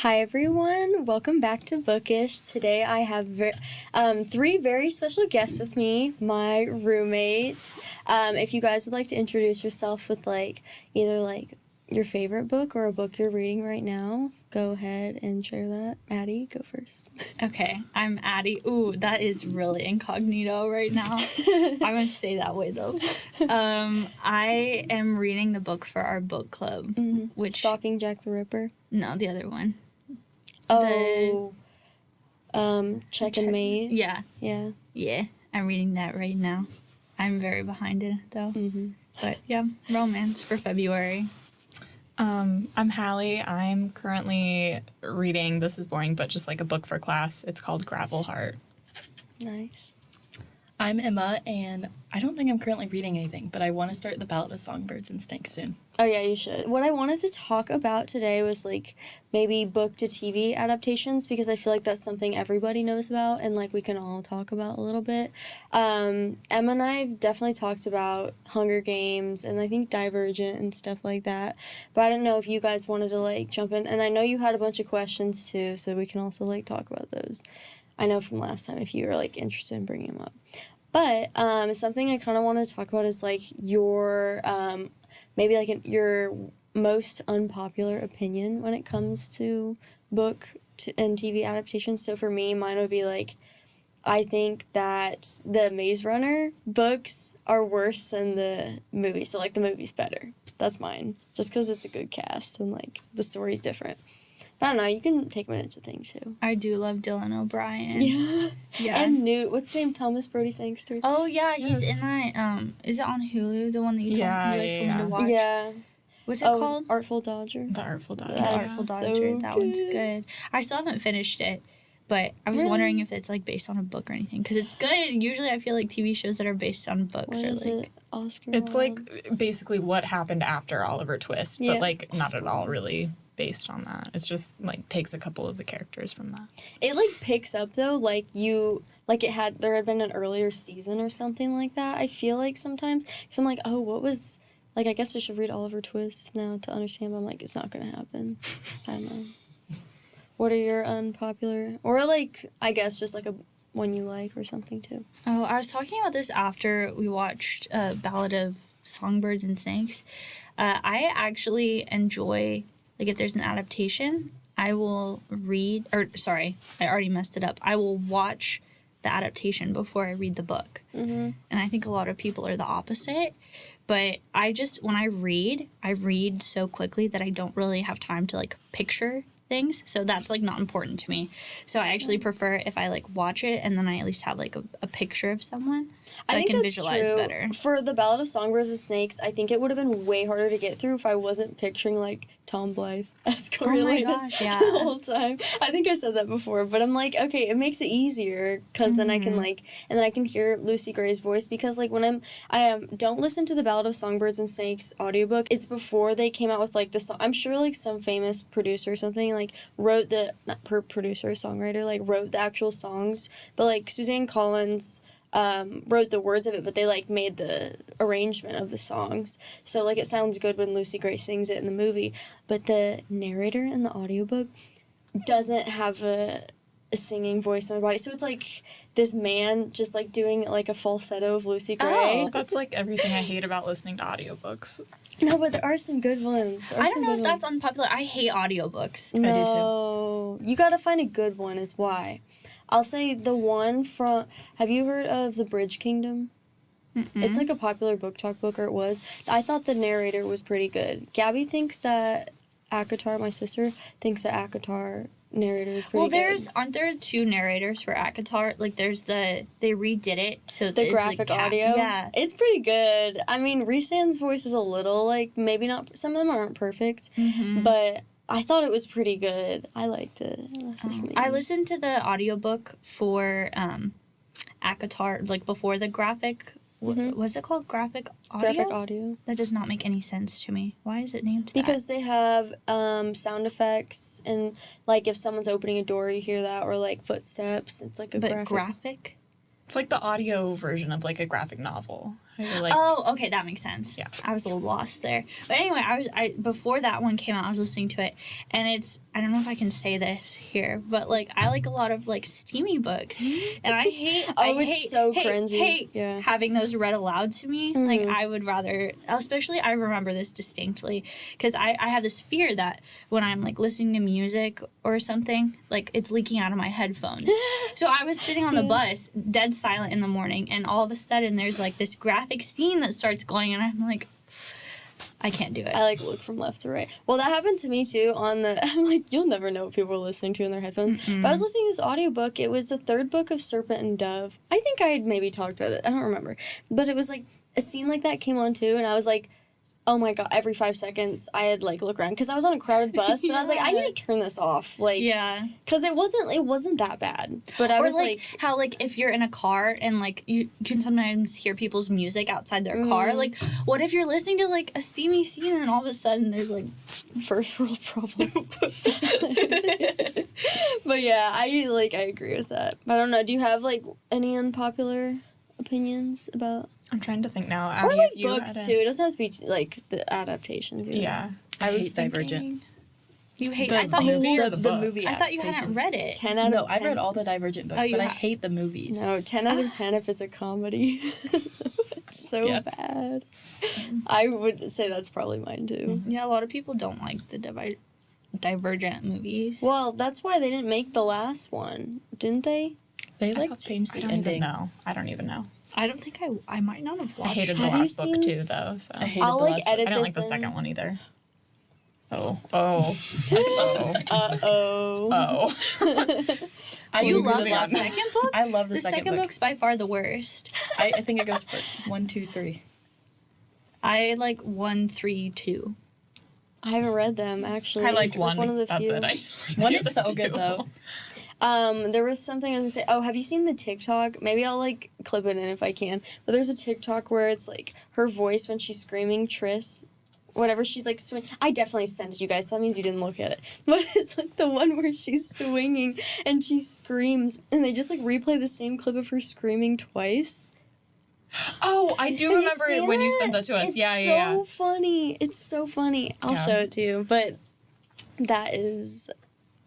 Hi everyone, welcome back to Bookish. Today I have three very special guests with me, my roommates. If you guys would like to introduce yourself with either your favorite book or a book you're reading right now, go ahead and share that. Addie, go first. Okay, I'm Addie. Ooh, that is really incognito right now. I'm going to stay that way, though. I am reading the book for our book club. Which Stalking Jack the Ripper. No, the other one. Check and Mate. Yeah. Yeah, I'm reading that right now. I'm very behind it, though. But, yeah, romance for February. I'm Hallie. I'm currently reading, this is boring, but just like a book for class. It's called Gravel Heart. Nice. I'm Emma, and I don't think I'm currently reading anything, but I want to start The Ballad of Songbirds and Snakes soon. Oh, yeah, you should. What I wanted to talk about today was, maybe book to TV adaptations, because I feel like that's something everybody knows about, and, we can all talk about a little bit. Emma and I have definitely talked about Hunger Games, and I think Divergent and stuff like that, but I didn't know if you guys wanted to, jump in, and I know you had a bunch of questions, too, so we can also, talk about those. I know from last time if you were, interested in bringing them up. But something I kind of want to talk about is, your... your most unpopular opinion when it comes to book and TV adaptations. So for me, mine would be I think that the Maze Runner books are worse than the movie. So the movie's better. That's mine. Just because it's a good cast and the story's different. But I don't know. You can take a minute to think too. I do love Dylan O'Brien. Yeah. And Newt. What's his name? Thomas Brody Sangster. Oh, yeah. He's in that. Is it on Hulu? The one that you told me to watch? Yeah. What's it called? Artful Dodger. The Artful Dodger. The Artful Dodger. So that one's good. I still haven't finished it, but I was wondering if it's based on a book or anything, because it's good. Usually I feel like TV shows that are based on books What are is it? Oscar. It's basically what happened after Oliver Twist, but not at all really based on that. It's just takes a couple of the characters from that. It picks up though, there had been an earlier season or something like that. I feel sometimes, because I'm oh, what was, I guess I should read Oliver Twist now to understand, but I'm it's not gonna happen. I don't know. What are your unpopular, or I guess just a one you like or something too? Oh, I was talking about this after we watched Ballad of Songbirds and Snakes. I actually enjoy, if there's an adaptation, I will I already messed it up. I will watch the adaptation before I read the book. And I think a lot of people are the opposite. But when I read so quickly that I don't really have time to picture things. So that's not important to me. So I actually prefer if I watch it and then I at least have a picture of someone, so I can visualize true. better. For the Ballad of Songbirds and Snakes, I think it would have been way harder to get through if I wasn't picturing Tom Blythe as Coriolanus the whole time. I think I said that before, but I'm okay, it makes it easier because then I can and then I can hear Lucy Gray's voice, because when I don't listen to the Ballad of Songbirds and Snakes audiobook. It's before they came out with the song. I'm sure some famous producer or something wrote the producer or songwriter wrote the actual songs, but Suzanne Collins wrote the words of it, but they made the arrangement of the songs, so it sounds good when Lucy Gray sings it in the movie, but the narrator in the audiobook doesn't have a singing voice in their body, so it's this man just doing a falsetto of Lucy Gray. Oh, that's everything I hate about listening to audiobooks. No, but there are some good ones. I don't know if that's unpopular. I hate audiobooks. No, I do too. You gotta find a good one is why. I'll say the one from... Have you heard of The Bridge Kingdom? It's a popular book talk book, or it was. I thought the narrator was pretty good. Gabby thinks that ACOTAR, my sister, thinks that ACOTAR narrator is pretty good. Aren't there two narrators for ACOTAR? There's they redid it, so the graphic audio? Yeah. It's pretty good. I mean, Rhysand's voice is a little, maybe not... Some of them aren't perfect, but... I thought it was pretty good. I liked it. That's just me. I listened to the audiobook for ACOTAR, before the graphic... What's it called? Graphic audio? Graphic audio. That does not make any sense to me. Why is it named that? Because they have sound effects, and, if someone's opening a door, you hear that, or, footsteps. It's, But graphic? It's the audio version of, a graphic novel. You're like, Oh, okay, that makes sense. Yeah. I was a little lost there. But anyway, I before that one came out, I was listening to it, and I don't know if I can say this here, but like I like a lot of like steamy books, and I hate cringy. having those read aloud to me. Like I would rather, especially I remember this distinctly because I have this fear that when I'm like listening to music or something, like it's leaking out of my headphones. So I was sitting on the bus, dead silent in the morning, and all of a sudden there's like this graphic scene that starts going, and I'm like, I can't do it. I like look from left to right. Well, that happened to me too I'm like, you'll never know what people are listening to in their headphones. But I was listening to this audiobook. It was the third book of Serpent and Dove. I think I had maybe talked about it. I don't remember. But it was like a scene like that came on too, and I was like, oh my god, every 5 seconds I had like look around because I was on a crowded bus, but I was like, I need to turn this off, like, because it wasn't that bad, but I was like how like if you're in a car and like you can sometimes hear people's music outside their car, like what if you're listening to like a steamy scene and all of a sudden there's like first world problems. But yeah, I agree with that. I don't know, do you have like any unpopular opinions about? I'm trying to think now. Or like books too. It doesn't have to be like the adaptations. Either. Yeah, I hate Divergent. You hate? I thought movie or the the book? movie. I thought you hadn't adaptations. read it. 10 out of 10. No, I've read all the Divergent books, you but I have? hate the movies. No, 10 out of 10 if it's a comedy. It's so bad. I would say that's probably mine too. Yeah, a lot of people don't like the Divergent movies. Well, that's why they didn't make the last one, didn't they? They changed the ending. I don't even know. I don't think I might not have I watched. hated the Have you last book seen- too, though. So I hated I'll the like last book. edit I didn't like this the in. second one either. Oh. Uh-oh. You agree love with the last second book? I love the The second book. book's by far the worst. I think it goes for 1, 2, 3. I like 1, 3, 2. I haven't read them, actually. I liked It's one. one of the That's few. it. I just One like is so the good two. though. There was something I was gonna say. Oh, have you seen the TikTok? Maybe I'll like clip it in if I can. But there's a TikTok where it's like her voice when she's screaming Triss, whatever she's like swing. I definitely sent it to you guys. So that means you didn't look at it. But it's like the one where she's swinging and she screams, and they just like replay the same clip of her screaming twice. Oh, I do Have you remember seen when you it? sent that to us. It's Yeah. so funny. It's so funny. I'll Yeah. show it to you. But that is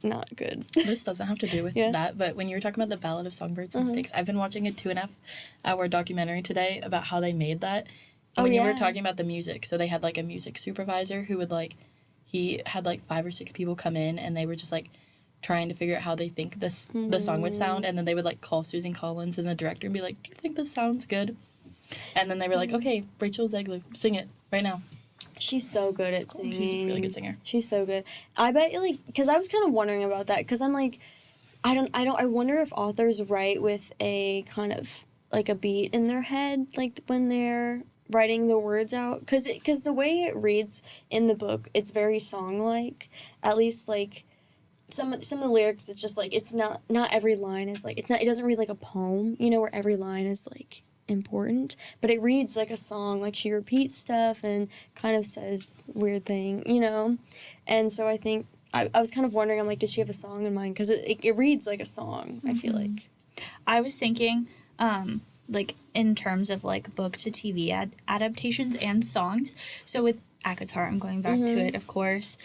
not good. This doesn't have to do with Yeah. that, but when you were talking about the Ballad of Songbirds and Snakes, I've been watching a 2.5 hour documentary today about how they made that. And when you were talking about the music, so they had like a music supervisor who would like, he had like 5 or 6 people come in and they were just like trying to figure out how they think the song would sound, and then they would like call Susan Collins and the director and be like, do you think this sounds good? And then they were like, okay, Rachel Zegler, sing it right now. She's so good at singing. She's a really good singer. She's so good. I bet like because I was kind of wondering about that because I'm like, I wonder if authors write with a kind of like a beat in their head like when they're writing the words out because the way it reads in the book it's very song like, at least like some of the lyrics it's just like it's not every line is like it doesn't read like a poem, you know, where every line is like important, but it reads like a song, like she repeats stuff and kind of says weird thing, you know. And so I think I was kind of wondering, I'm like, did she have a song in mind? Because it reads like a song, I feel like. I was thinking, like in terms of like book to TV adaptations and songs. So with ACOTAR, I'm going back to it, of course.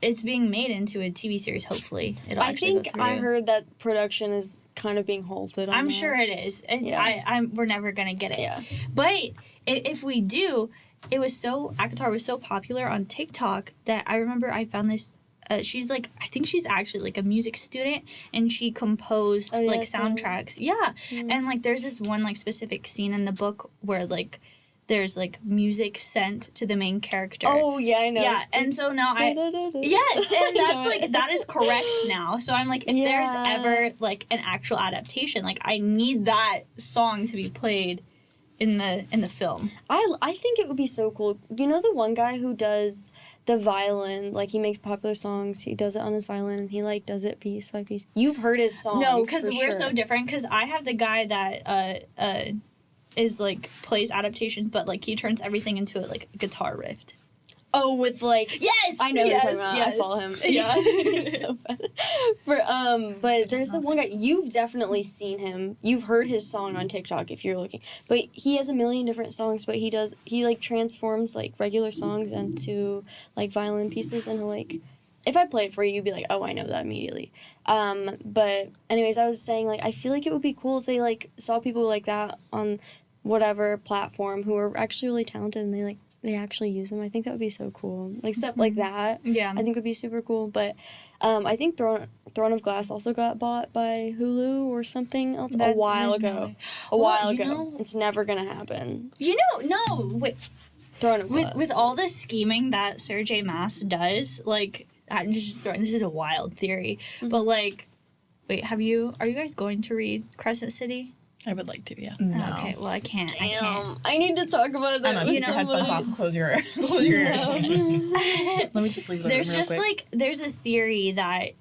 It's being made into a TV series. Hopefully, it'll I actually think go through. I heard that production is kind of being halted. On I'm that. sure it is. It's, Yeah. we're never gonna get it. Yeah. But if we do, ACOTAR was so popular on TikTok that I remember I found this. She's like, I think she's actually like a music student, and she composed Oh, yeah, like I saw soundtracks. Yeah, and like there's this one like specific scene in the book where like there's like music sent to the main character. Oh yeah, I know. Yeah, It's and like, so now da-da-da-da. yes, and I that's know like it. that is correct now. So I'm like, if there's Yeah. ever like an actual adaptation, like I need that song to be played in the film. I think it would be so cool. You know the one guy who does the violin, like he makes popular songs, he does it on his violin and he like does it piece by piece. You've heard his songs. No, because for we're sure. so different. Because I have the guy that is like plays adaptations, but like he turns everything into a like guitar riff. Oh, with like Yes, I know who yes, you're talking about. yes. I follow him. Yeah. He's so bad. But there's the one guy you've definitely seen him. You've heard his song on TikTok if you're looking. But he has a million different songs. But he like transforms like regular songs into like violin pieces, and he'll like. If I play it for you, you'd be like, oh, I know that immediately. But anyways, I was saying like I feel like it would be cool if they like saw people like that on whatever platform who are actually really talented and they actually use them. I think that would be so cool. Like stuff like that. Yeah. I think would be super cool. But I think Throne of Glass also got bought by Hulu or something else a while ago. A while ago. It's never gonna happen. Wait. Throne of Glass. With all the scheming that Sarah J. Maas does, like, I'm just throwing, this is a wild theory, but like, wait, are you guys going to read Crescent City? I would like to, yeah. No. Okay, well, I can't. I need to talk about it. Emma, take your headphones off and close your ears. Let me just leave the room There's real just quick. like, there's a theory that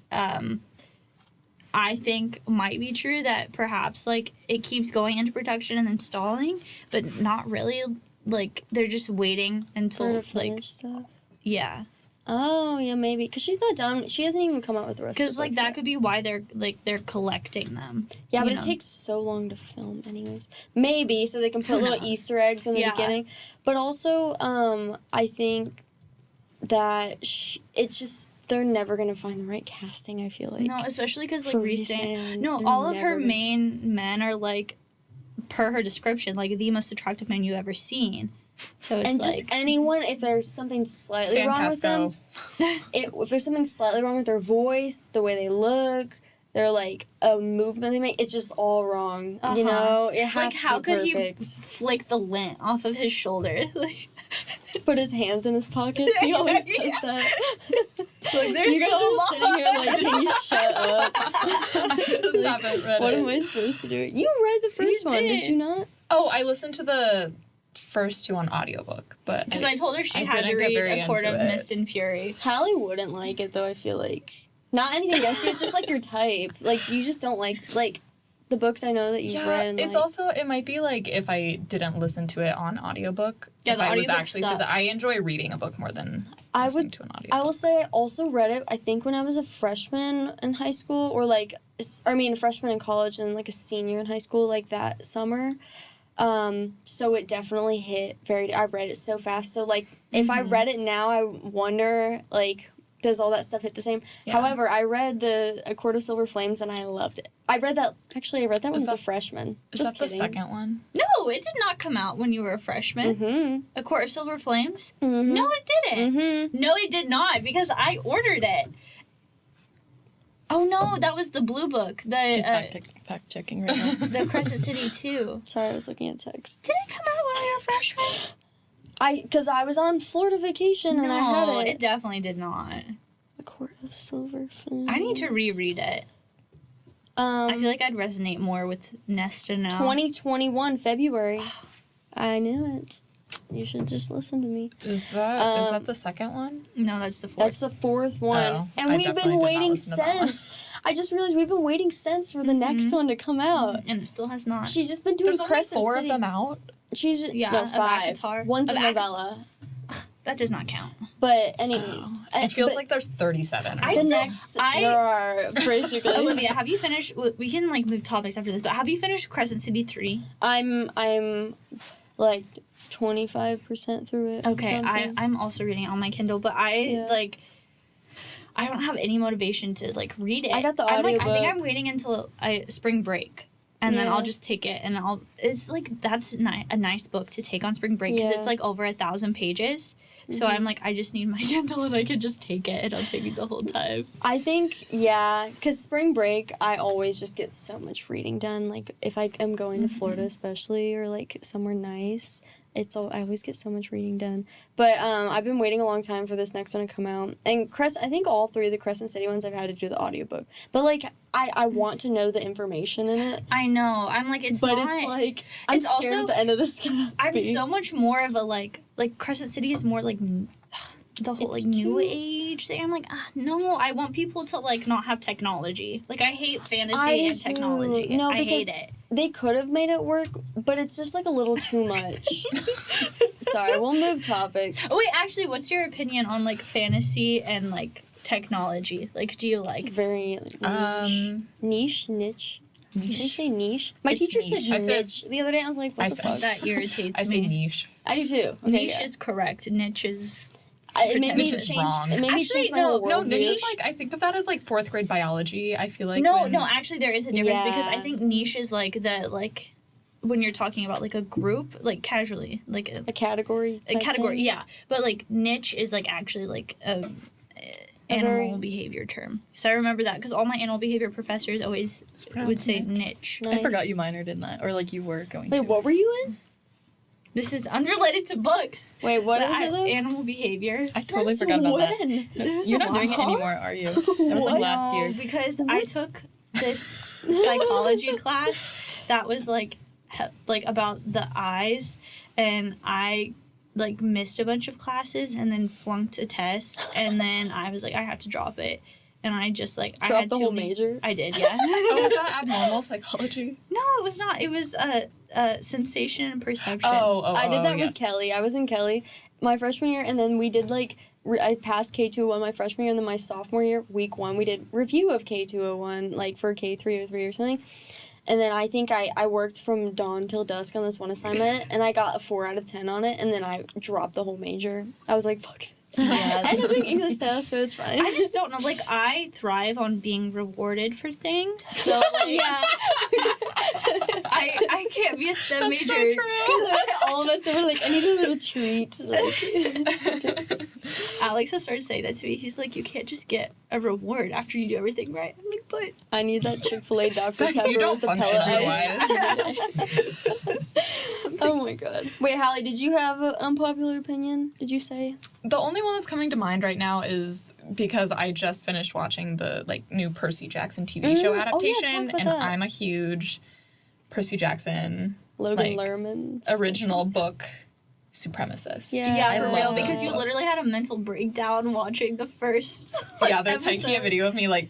I think might be true that perhaps like it keeps going into production and then stalling, but not really. Like they're just waiting until For to like finish stuff. yeah. Oh yeah, maybe because she's not done. She hasn't even come out with the rest. Because of the like books that yet. could be why they're collecting them. Yeah, but you it know? takes so long to film, anyways. Maybe so they can put little knows? Easter eggs in the Yeah. beginning. But also, I think that it's just they're never gonna find the right casting. I feel like No, especially because like for recent. Rhysand, No, they're all of her never gonna- main men are like, per her description, like the most attractive man you ever seen. So it's and like just anyone, if there's something slightly wrong with them, if there's something slightly wrong with their voice, the way they look, their like a movement they make, it's just all wrong. You know, it has like to how be could perfect. he flick the lint off of his shoulder? Like, Put his hands in his pockets. He always does that. like they're You guys so are long. sitting here like, can you shut up? I just haven't read What it. am I supposed to do? You read the first one, did you not? Oh, I listened to the first two on audiobook, but Because I told her she I had to didn't get read very A Court of into it. Mist and Fury. Hallie wouldn't like it though, I feel like. Not anything against you, it's just like your type. Like, you just don't like the books I know that you've read. And, it's also, it might be like if I didn't listen to it on audiobook. Yeah, if the I was audiobooks actually suck. I enjoy reading a book more than listening to an audiobook. I will say I also read it, I think, when I was a freshman in high school, or like, a freshman in college and like a senior in high school, like that summer. So it definitely hit I read it so fast. So like, if I read it now, I wonder like, does all that stuff hit the same? Yeah. However, I read A Court of Silver Flames and I loved it. I read that when I was a freshman. Is Just that kidding. the second one? No, it did not come out when you were a freshman. Mm-hmm. A Court of Silver Flames? Mm-hmm. No, it didn't. Mm-hmm. No, it did not, because I ordered it. Oh no, that was the blue book. She's The fact checking right now. the Crescent City 2. Sorry, I was looking at text. Did it come out when we were freshmen? Because I was on Florida vacation and I had No, it. it definitely did not. A Court of Silver Flames. I need to reread it. I feel like I'd resonate more with Nesta now. 2021 February. I knew it. You should just listen to me. Is that the second one? No, that's the fourth. That's the fourth one. Oh, And I we've definitely been did not waiting listen to that one. since. I just realized we've been waiting since for the next one to come out. And it still has not. She's just been doing There's only Crescent 4 City. of them out. She's Yeah, no of 5. Avatar. One's a Of Avatar. novella. That does not count. But anyways, It feels but like there's 37. I the still- next I- there are basically. Olivia, have you finished? We can like move topics after this, but have you finished Crescent City 3? I'm like 25% through it. or Okay, something. I'm also reading it on my Kindle, but I don't have any motivation to like read it. I got the I think audiobook. I'm waiting until spring break. And then Yeah. I'll just take it, and it's like, that's a nice book to take on spring break, because Yeah. it's like over 1,000 pages. So I'm like, I just need my Kindle, and I can just take it, and it'll take me the whole time. I think, yeah, because spring break, I always just get so much reading done. Like, if I am going to Florida, especially, or like somewhere nice, I always get so much reading done. But I've been waiting a long time for this next one to come out. And I think all 3 of the Crescent City ones I've had to do the audiobook. But like, I want to know the information in it. I know. I'm like, it's But not. it's like, I'm it's scared also- at the end of this gonna I'm be. so much more of a like Crescent City is more like the whole It's like new too- age thing. I'm like, no, I want people to like not have technology. Like I hate fantasy I do and too. technology. No, I hate because it. they could have made it work, but it's just like a little too much. Sorry, we'll move topics. Oh wait, actually, what's your opinion on like fantasy and like technology? Like, do you like It's very niche? Niche? Did you say niche? My It's teacher niche. said I said- niche the other day. I was like, what I the said- fuck? that irritates I say me? niche. I do too. Okay, Niche yeah. is correct. Niche is It made me Niche is change. wrong. It made me Actually, change my no, whole world. No, niche is like, I think of that as like 4th grade biology. I feel like no, when- no. Actually, there is a difference because I Yeah. think niche is like the like when you're talking about like a group, like casually, like a category. a type category. thing. Yeah, but like niche is like actually like a animal very- behavior term. So I remember that because all my animal behavior professors always would say niche. I forgot Nice. you minored in that, or like you were going Wait, to. what were you in? This is unrelated to books. Wait, what But is it though? Animal behavior. I totally Since forgot about that. when? You're not doing it anymore, are you? That was like What? last No, year. because I took this psychology class that was like about the eyes, and I like missed a bunch of classes and then flunked a test, and then I was like I have to drop it, and I just like I Drop had the too whole many- major? I did, yeah. Oh, is that abnormal psychology? No, it was not. It was sensation and perception. I did that yes. with Kelly. I was in Kelly my freshman year, and then we did like I passed K201 my freshman year, and then my sophomore year, week 1, we did review of K201 like for K303 or something. And then I think I worked from dawn till dusk on this one assignment, and I got a 4 out of 10 on it, and then I dropped the whole major. I was like, fuck this. Yeah, I know English now, so it's fine. I just don't know. Like, I thrive on being rewarded for things. So, like, yeah. I can't be a STEM major. So true. That's all of us that were like, I need a little treat. Like, Alex has started saying that to me. He's like, you can't just get a reward after you do everything right. I'm like, but I need that Chick-fil-A Dr. Pepper You don't with the function pellet ice. otherwise. Oh my god. Wait, Hallie, did you have an unpopular opinion? Did you say? The only one that's coming to mind right now is because I just finished watching the like new Percy Jackson TV show Oh, yeah, talk adaptation, about and that. I'm a huge Percy Jackson Logan like, Lerman. original book supremacist. Yeah. yeah, I for love real. those Because you literally had a mental breakdown watching the first. Yeah, there's hiking a episode. video of me like.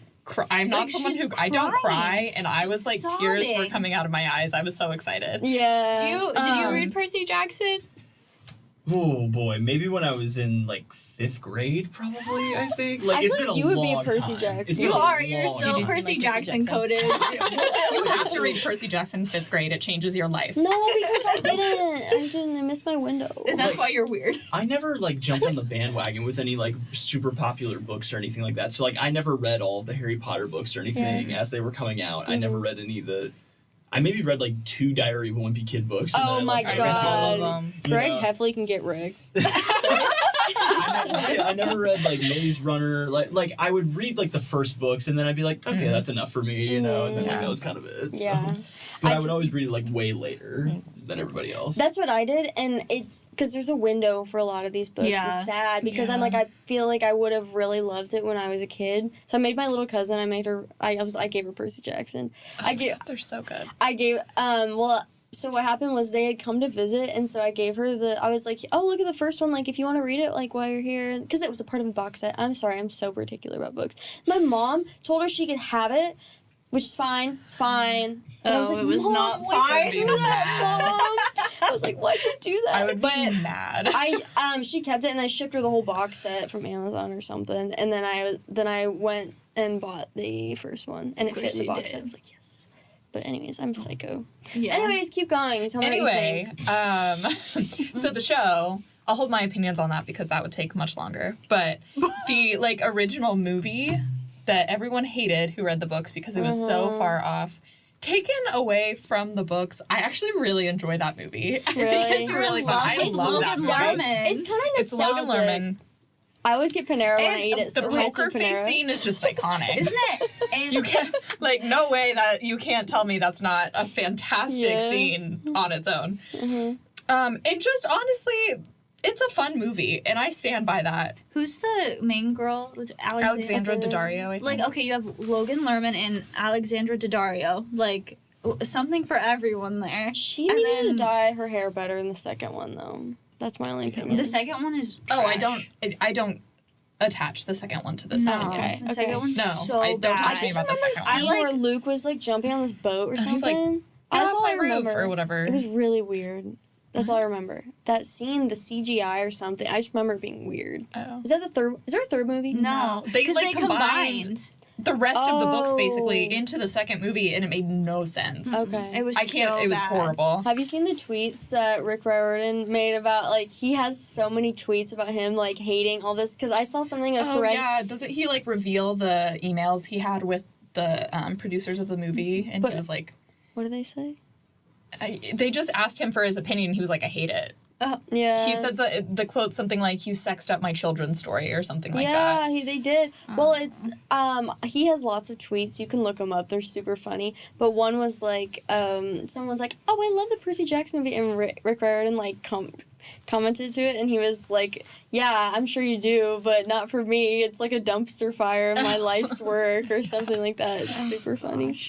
I'm not Like, someone she's who I don't crying. cry, and I was like tears were Sobbing. coming out of my eyes. I was so excited. Yeah. Did you read Percy Jackson? Oh boy, maybe when I was in like 5th grade, probably. I think. Like I it's feel been like a you would be a long Percy time. Jackson. It's You been a are. You're long so You do seem Percy like Percy Jackson Jackson. coded. You have to read Percy Jackson 5th grade. It changes your life. No, because I didn't. I missed my window. And that's Like- why you're weird. I never like jumped on the bandwagon with any like super popular books or anything like that. So like I never read all of the Harry Potter books or anything as they were coming out. I never read any of the. I maybe read like 2 Diary of a Wimpy Kid books. And Oh then, my like, God. I read all of them. Greg Yeah. Heffley can get rigged. I never read like Maze Runner. Like I would read like the first books and then I'd be like, okay, that's enough for me, you know. And then like, that was kind of it. So. Yeah. But I I've- would always read it like way later than everybody else. That's what I did, and it's because there's a window for a lot of these books. Yeah. It's sad because I'm like, I feel like I would have really loved it when I was a kid. So I made my little cousin. I gave her Percy Jackson. They're so good. So what happened was they had come to visit, and so I gave her I was like, oh, look at the first one, like, if you want to read it, like, while you're here, because it was a part of a box set. I'm sorry, I'm so particular about books. My mom told her she could have it, which is fine, it's fine. And I was Oh, like, it was Mom, not why'd you fine. do that, Mom? I was like, why'd you do that? I would but be mad. she kept it, and I shipped her the whole box set from Amazon or something, and then I went and bought the first one, and it fit in the you box did. set. I was like, yes. But anyways, I'm psycho. Yeah. Anyways, keep going. Tell me what you Anyway, think. so the show, I'll hold my opinions on that because that would take much longer. But the like original movie that everyone hated who read the books because it was so far off, taken away from the books, I actually really enjoy that movie. I think it's really fun. I It's love that nostalgic. movie. It's kind of It's nostalgic. Logan Lerman. I always get Panera when I And eat it. So the hits poker with face Panera. scene is just iconic. Isn't it? And You can't, like, no way that you can't tell me that's not a fantastic Yeah. scene on its own. It just, honestly, it's a fun movie, and I stand by that. who's the main girl? Was it Alexandra Daddario, I think. Like, okay, you have Logan Lerman and Alexandra Daddario. Like, something for everyone there. She And needed to then- dye her hair better in the second one, though. That's my only opinion. The second one is Oh, I trash. don't attach the second one to the No. second one. Okay, The second okay. one's No, so I don't bad. talk I to me just about the remember second seeing one. I like- where Luke was like jumping on this boat or He's, like, something. get That's off all my I roof remember. or whatever. It was really weird. That's all I remember. That scene, the CGI or something. I just remember it being weird. Oh. Is that the third? Is there a third movie? No, They, because like, they combined. the rest of the books basically Oh. into the second movie, and it made no sense. Okay. It was I can't. so It was bad. horrible. Have you seen the tweets that Rick Riordan made about, like, he has so many tweets about him, like, hating all this? Because I saw something, a Oh thread. yeah, doesn't he like reveal the emails he had with the producers of the movie? And But- he was like, What did they say? they just asked him for his opinion. He was like, I hate it. Yeah. He said the quote something like, "You sexed up my children's story" or something like yeah, that. they did. Well, it's he has lots of tweets. You can look them up. They're super funny. But one was like, someone's like, "Oh, I love the Percy Jackson movie," and Rick Riordan like commented to it, and he was like, "Yeah, I'm sure you do, but not for me. It's like a dumpster fire of my life's work," or something like that. It's super funny.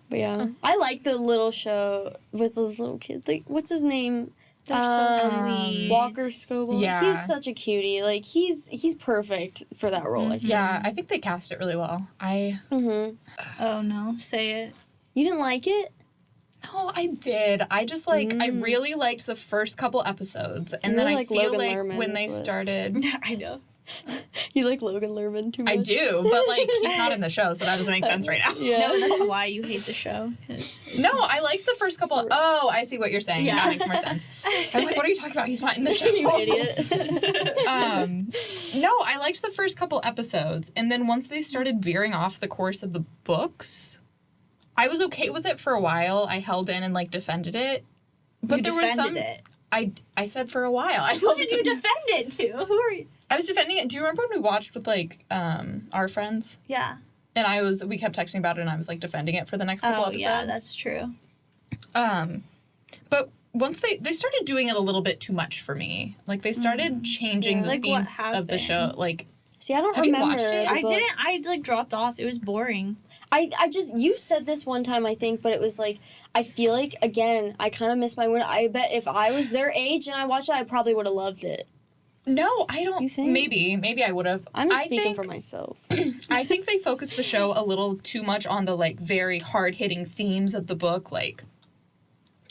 But yeah, I like the little show with those little kids. Like, what's his name? They're so sweet. Walker Scoble. Yeah. He's such a cutie. Like, he's perfect for that role. I think. Yeah, I think they cast it really well. Mm-hmm. Oh no, say it. You didn't like it? No, I did. I just I really liked the first couple episodes, and You then really I like feel Logan like Lerman when is they what- started. I know. You like Logan Lerman too much? I do, but like he's not in the show, so that doesn't make sense right now. Yeah. No, that's why you hate the show. 'Cause it's No, I liked the first couple. Oh, I see what you're saying. Yeah. That makes more sense. I was like, what are you talking about? He's not in the show. You idiot. No, I liked the first couple episodes, and then once they started veering off the course of the books, I was okay with it for a while. I held in and like defended it, but you there was defended some. it. I said for a while. I Who did you defend it to? Who are you? I was defending it. Do you remember when we watched with like our friends? Yeah. And we kept texting about it, and I was like defending it for the next couple Oh episodes. yeah, that's true. But once they started doing it a little bit too much for me. Like they started changing Yeah. the Like, what themes of the show. happened? Like See, I don't Have you remember. watched it? the I book. didn't. I like dropped off. It was boring. I just, you said this one time, I think, but it was like, I feel like, again, I kind of missed my win. I bet if I was their age and I watched it, I probably would have loved it. no, I don't. You think? Maybe I would have. I'm just I speaking think, for myself. I think they focused the show a little too much on the like very hard hitting themes of the book. Like,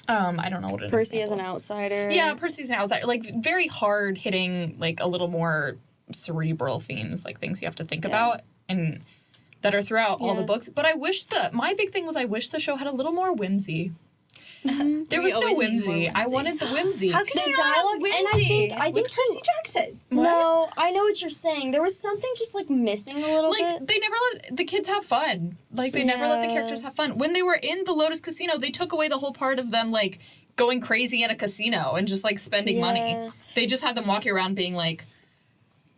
I don't know what it is. Percy as an outsider. Yeah, Percy's an outsider. Like very hard hitting, like a little more cerebral themes, like things you have to think about and that are throughout all the Yeah. books. But I wish my big thing was I wish the show had a little more whimsy. There We was no always need more whimsy. I whimsy. wanted the whimsy. How can The you not have dialogue- and I whimsy think with he- Percy Jackson? No, I know what you're saying. There was something just like missing a little Like bit. they never let the kids have fun. Like they never let the Yeah. characters have fun. When they were in the Lotus Casino, they took away the whole part of them like going crazy in a casino and just like spending money. Yeah. They just had them walking around being like,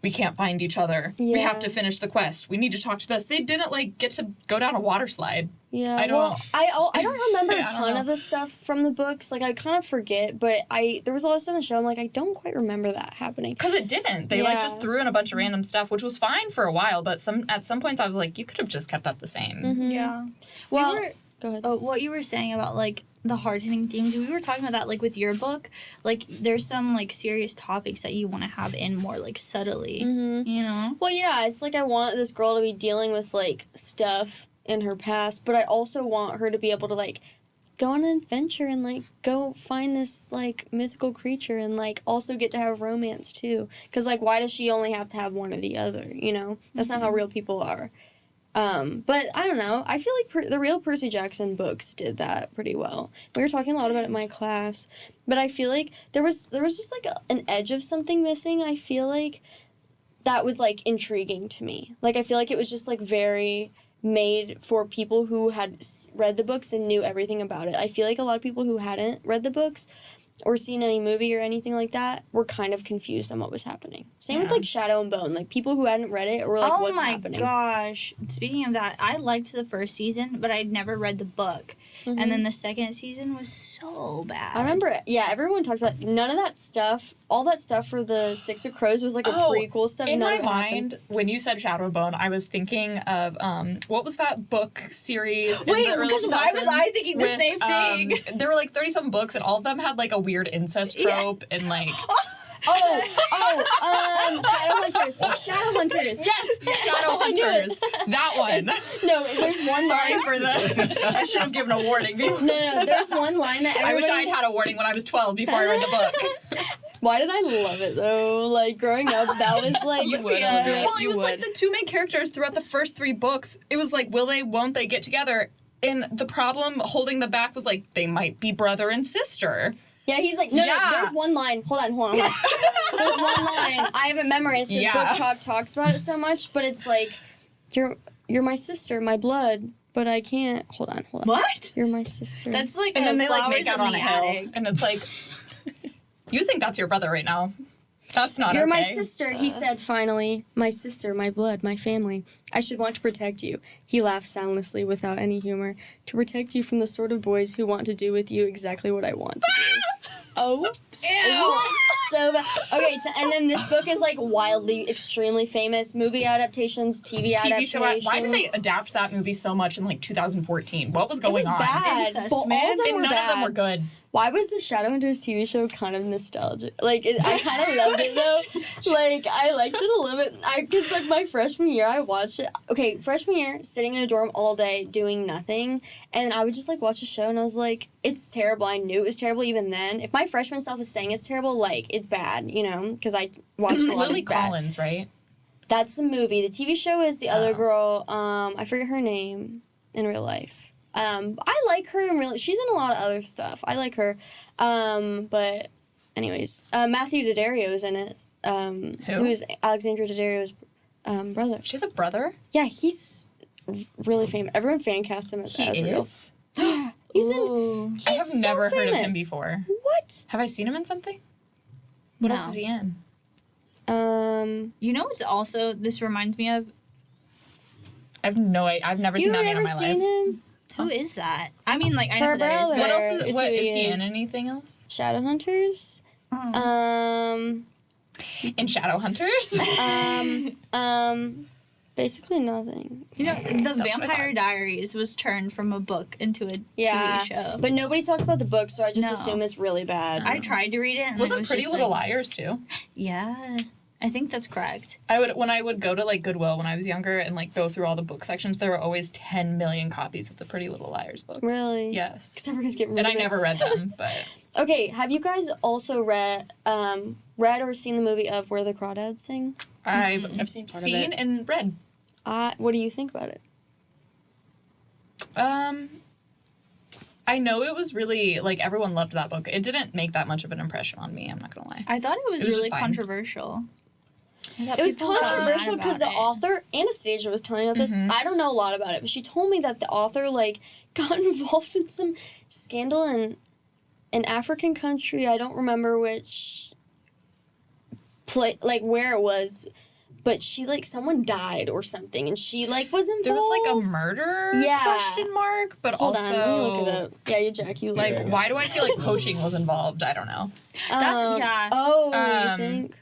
we can't find each other. We have Yeah. to finish the quest. We need to talk to this. They didn't like get to go down a water slide. Yeah, I don't- well, I don't remember I a don't ton know. of the stuff from the books. Like I kind of forget, but there was a lot of stuff in the show. I'm like, I don't quite remember that happening. Because it didn't. They like Yeah. just threw in a bunch of random stuff, which was fine for a while, but at some points I was like, you could have just kept that the same. Yeah. Well, we were, go ahead. oh, what you were saying about like the hard hitting themes, we were talking about that like with your book. Like there's some like serious topics that you want to have in more like subtly. You know? Well, yeah, it's like I want this girl to be dealing with like stuff in her past, but I also want her to be able to like go on an adventure and like go find this like mythical creature and like also get to have romance too. Because like, why does she only have to have one or the other? You know, that's not how real people are. But I don't know. I feel like the real Percy Jackson books did that pretty well. We were talking a lot about it in my class, but I feel like there was just like an edge of something missing. I feel like that was like intriguing to me. Like I feel like it was just like very made for people who had read the books and knew everything about it. I feel like a lot of people who hadn't read the books or seen any movie or anything like that were kind of confused on what was happening. Same with Yeah. like Shadow and Bone. Like people who hadn't read it were like, oh what's my happening? gosh. Speaking of that, I liked the first season, but I'd never read the book. And then the second season was so bad. I remember, yeah, everyone talked about none of that stuff. All that stuff for the Six of Crows was like a prequel stuff. In None my of it happened. mind, when you said Shadow and Bone, I was thinking of what was that book series? Wait, in the early because why was 2000s I thinking the same thing? There were like 37 books, and all of them had like a weird incest trope and like. Shadowhunters Shadowhunters. Yes, Shadowhunters. That one. No, there's one Sorry line. for the. I should have given a warning. No, there's one line that everybody... I wish I'd had a warning when I was 12 before I read the book. Why did I love it, though? Like, growing up, that was, like... You would. Yeah. Well, it was like the two main characters throughout the first 3 books. It was like, will they, won't they get together? And the problem holding them back was like, they might be brother and sister. Yeah, he's like, no, Yeah. there's one line. Hold on. There's one line. I haven't memorized because Yeah. Book Talk talks about it so much, but it's like, you're my sister, my blood, but I can't. Hold on. What? You're my sister. That's like And then they like flowers make out in on the a hill. attic. And it's like, you think that's your brother right now. That's not You're okay. my sister, he said finally. My sister, my blood, my family. I should want to protect you. He laughed soundlessly without any humor. To protect you from the sort of boys who want to do with you exactly what I want to do. Oh. Ew. So bad. Okay, and then this book is like wildly, extremely famous. Movie adaptations, TV adaptations. show. Why did they adapt that movie so much in like 2014? What was It going was on? bad. Incest, But all man. of them And were none bad. of them were good. Why was the Shadowhunters TV show kind of nostalgic? Like, I kind of loved it, though. Like, I liked it a little bit. Because, like, my freshman year, I watched it. Okay, freshman year, sitting in a dorm all day, doing nothing. And I would just, like, watch a show, and I was like, it's terrible. I knew it was terrible even then. If my freshman self is saying it's terrible, like, it's bad, you know? Because I watched a lot Lily of bad. Collins, right? That's the movie. The TV show is the other girl. I forget her name in real life. I like her in real. She's in a lot of other stuff. I like her. But anyways, Matthew Daddario is in it. Who is Alexandra Daddario's brother? She has a brother. Yeah, he's really famous. Everyone fan casts him as He Azrael. is. He's in. Ooh. He's I have so never heard of him famous. before. What? Have I seen him in something? What No. else is he in? You know what's also this reminds me of? I've never seen You've that man never in my seen life. him? Who is that? I mean, like I know Her who that is. brother. What else Is is? What who is he he in? is. Anything else? Shadowhunters. In Shadowhunters? Basically nothing. You know, the what I Vampire thought. Diaries was turned from a book into a Yeah, TV show. but nobody talks about the book, so I just No. assume it's really bad. I tried to read it. And it Wasn't was Pretty just Little like, Liars too? Yeah, I think that's correct. When I would go to like Goodwill when I was younger and like go through all the book sections, there were always 10 million copies of the Pretty Little Liars books. Really? Yes. Because everyone's getting rid And of I it. never read them, but Okay, have you guys also read or seen the movie of Where the Crawdads Sing? I've seen part of seen it. and read. What do you think about it? I know it was really like everyone loved that book. It didn't make that much of an impression on me. I'm not gonna lie. I thought it was It was really just fine. controversial. It was controversial because the author, Anastasia was telling me about this. I don't know a lot about it, but she told me that the author like got involved in some scandal in an African country. I don't remember which like where it was, but she like someone died or something, and she like was involved. There was like a murder Yeah. question mark, but Hold also on, let me look it up. Yeah, you Jack, you look like it up. why do I feel like poaching was involved? I don't know. Yeah. Oh, you Um, think?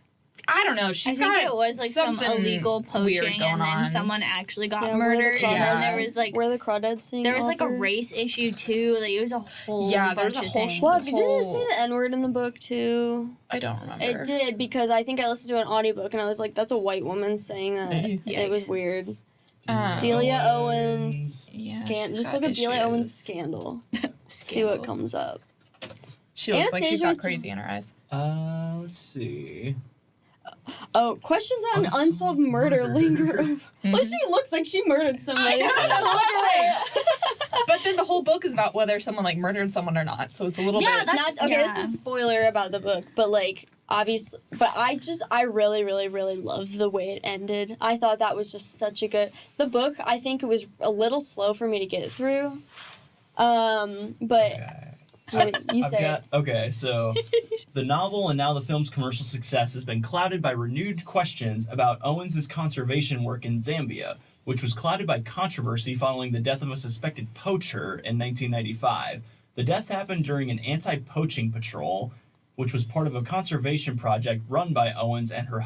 I don't know. I She's think got it was like some something illegal weird poaching, going and then on. someone actually got Yeah, Where the murdered, and Crawdads then there Sing. was like Where the Crawdads Sing. there was like a author. race issue too. Like it was a whole Yeah, there bunch was a of whole things. Well, the didn't it say whole- the N word in the book too? I don't remember. It did because I think I listened to an audiobook and I was like, "That's a white woman saying that." It was Yikes. weird. Um, Delia Owens Yeah, Just she's look got up Delia Owens issues. scandal. See what comes up. She looks like she's Anastasia got was- crazy in her eyes. Let's see. Oh, questions on unsolved murder linger. Well, she looks like she murdered somebody. But then the whole book is about whether someone like murdered someone or not. So it's a little Yeah, bit. that's- Not okay. This yeah. is a spoiler about the book, but like obviously, but I really, really, really love the way it ended. I thought that was just such a good. The book, I think it was a little slow for me to get through. But you say it. Okay, so the novel and now the film's commercial success has been clouded by renewed questions about Owens' conservation work in Zambia, which was clouded by controversy following the death of a suspected poacher in 1995. The death happened during an anti-poaching patrol, which was part of a conservation project run by Owens and her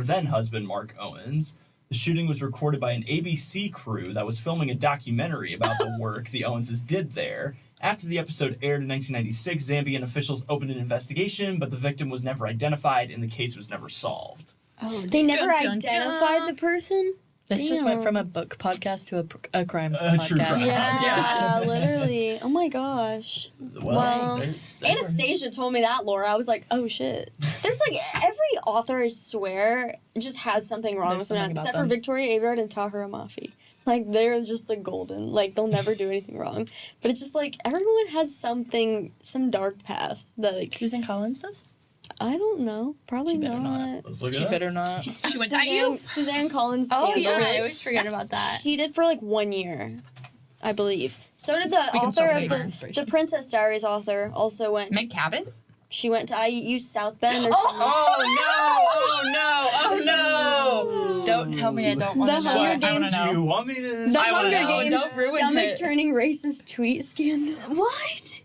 then-husband, Mark Owens. The shooting was recorded by an ABC crew that was filming a documentary about the work the Owenses did there. After the episode aired in 1996, Zambian officials opened an investigation, but the victim was never identified and the case was never solved. Oh, They never Dun, dun, identified dun. the person. This just went Damn. from a book podcast to a crime A true podcast. crime. Yeah, literally. Oh my gosh. Well, there's Anastasia told me that, Laura. I was like, oh shit. There's like every author, I swear, just has something wrong There's with them, something about except for them. Victoria Aveyard and Tahira Mafi. Like they're just like golden. Like they'll never do anything wrong. But it's just like everyone has something, some dark past that like Susan Collins does? I don't know. Probably She better not. Let's look She it up. better not. She went to IU. Suzanne Collins. Oh Scandal. yeah, I always forget about that. He did for like 1 year, I believe. So did the We can author still of pay for the inspiration. Princess Diaries author also went. Meg Cabot? She went to IU South Bend or something. Oh no! Don't tell me I don't want The to know. Hunger I wanna Games. know. Do you want me to? The I wanna Hunger know. Games Don't ruin it. stomach-turning racist tweet scandal. What?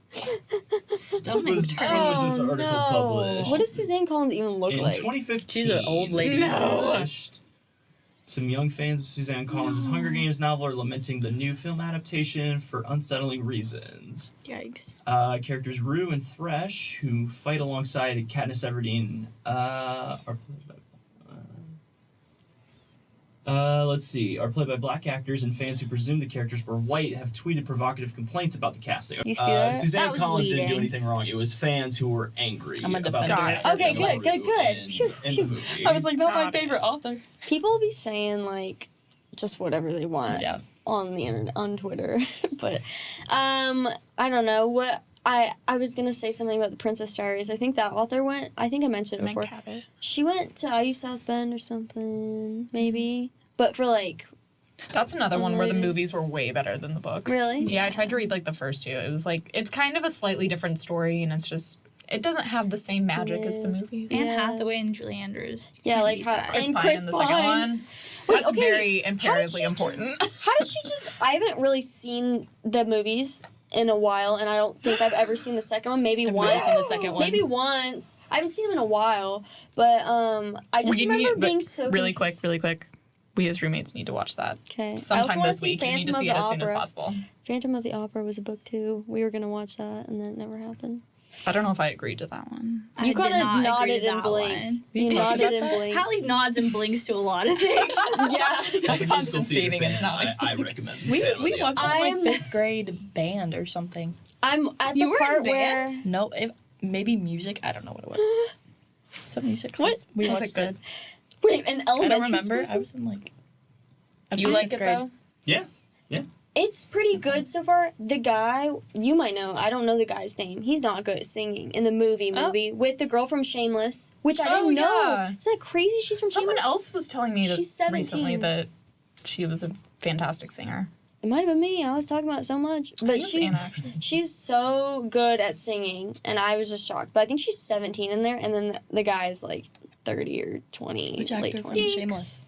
Stomach When turn. was this article no. published? What does Suzanne Collins even look In like? 2015, She's an old lady. they No. published some young fans of Suzanne Collins' Hunger Games novel are lamenting the new film adaptation for unsettling reasons. Yikes. Characters Rue and Thresh, who fight alongside Katniss Everdeen, are played are played by black actors, and fans who presumed the characters were white have tweeted provocative complaints about the casting. You see that? Suzanne That was Collins didn't do leading. anything wrong. It was fans who were angry I'm gonna about the defend her. casting Okay, of good, good, Rue good. in Phew, the phew. movie. I was like, not my Got it. favorite author. People be saying like just whatever they want Yeah. on the internet, on Twitter. But I don't know what. I was gonna say something about the Princess Diaries. I think that author went. I think I mentioned it Meg before. Cabot. She went to IU South Bend or something, maybe. But for like, That's another one where the Unrelated. movies were way better than the books. Really? Yeah, I tried to read like the first two. It was like it's kind of a slightly different story, and it's just it doesn't have the same magic as the Yeah. movies. Anne Yeah. Hathaway and Julie Andrews. yeah, Can't like beat how that. Chris and Pine Chris in the second Pine. one. Wait, That's okay, very how did imperatively she important. How did she just? I haven't really seen the movies in a while, and I don't think I've ever seen the second one. Maybe I've once. never seen the second one. Maybe once. I haven't seen them in a while, but I just We remember need- being but so really quick. We as roommates need to watch that Okay. I also sometime want to this see week. You need Phantom to of see the it as soon as Opera. possible. Phantom of the Opera was a book too. We were gonna watch that, and then it never happened. I don't know if I agreed to that one. I You did kind of not agree nodded to and that blinked. one. You talked nodded about and that? blinked. Hallie nods and blinks to a lot of things. Yeah. As a musical constant theater stating it's fan, not. I recommend. We Phantom of the watched Opera. it in I'm- like 5th grade band or something. I'm at the You were in part where band? No, maybe music. I don't know what it was. Some music class. We Was it watched good? it. wait, an I elementary don't remember. school? I was in like. I was You in like 5th it grade. though? Yeah. It's pretty good so far. The guy, you might know, I don't know the guy's name. He's not good at singing in the movie with the girl from Shameless, which I didn't know. yeah. Isn't that crazy? She's from Someone Shameless. else was telling me that She's 17. recently that she was a fantastic singer. It might have been me. I was talking about it so much, I but think it was she's Anna, actually. she's so good at singing, and I was just shocked. But I think she's 17 in there, and then the guy is like 30 or 20, Which late actor from 20s. Shameless?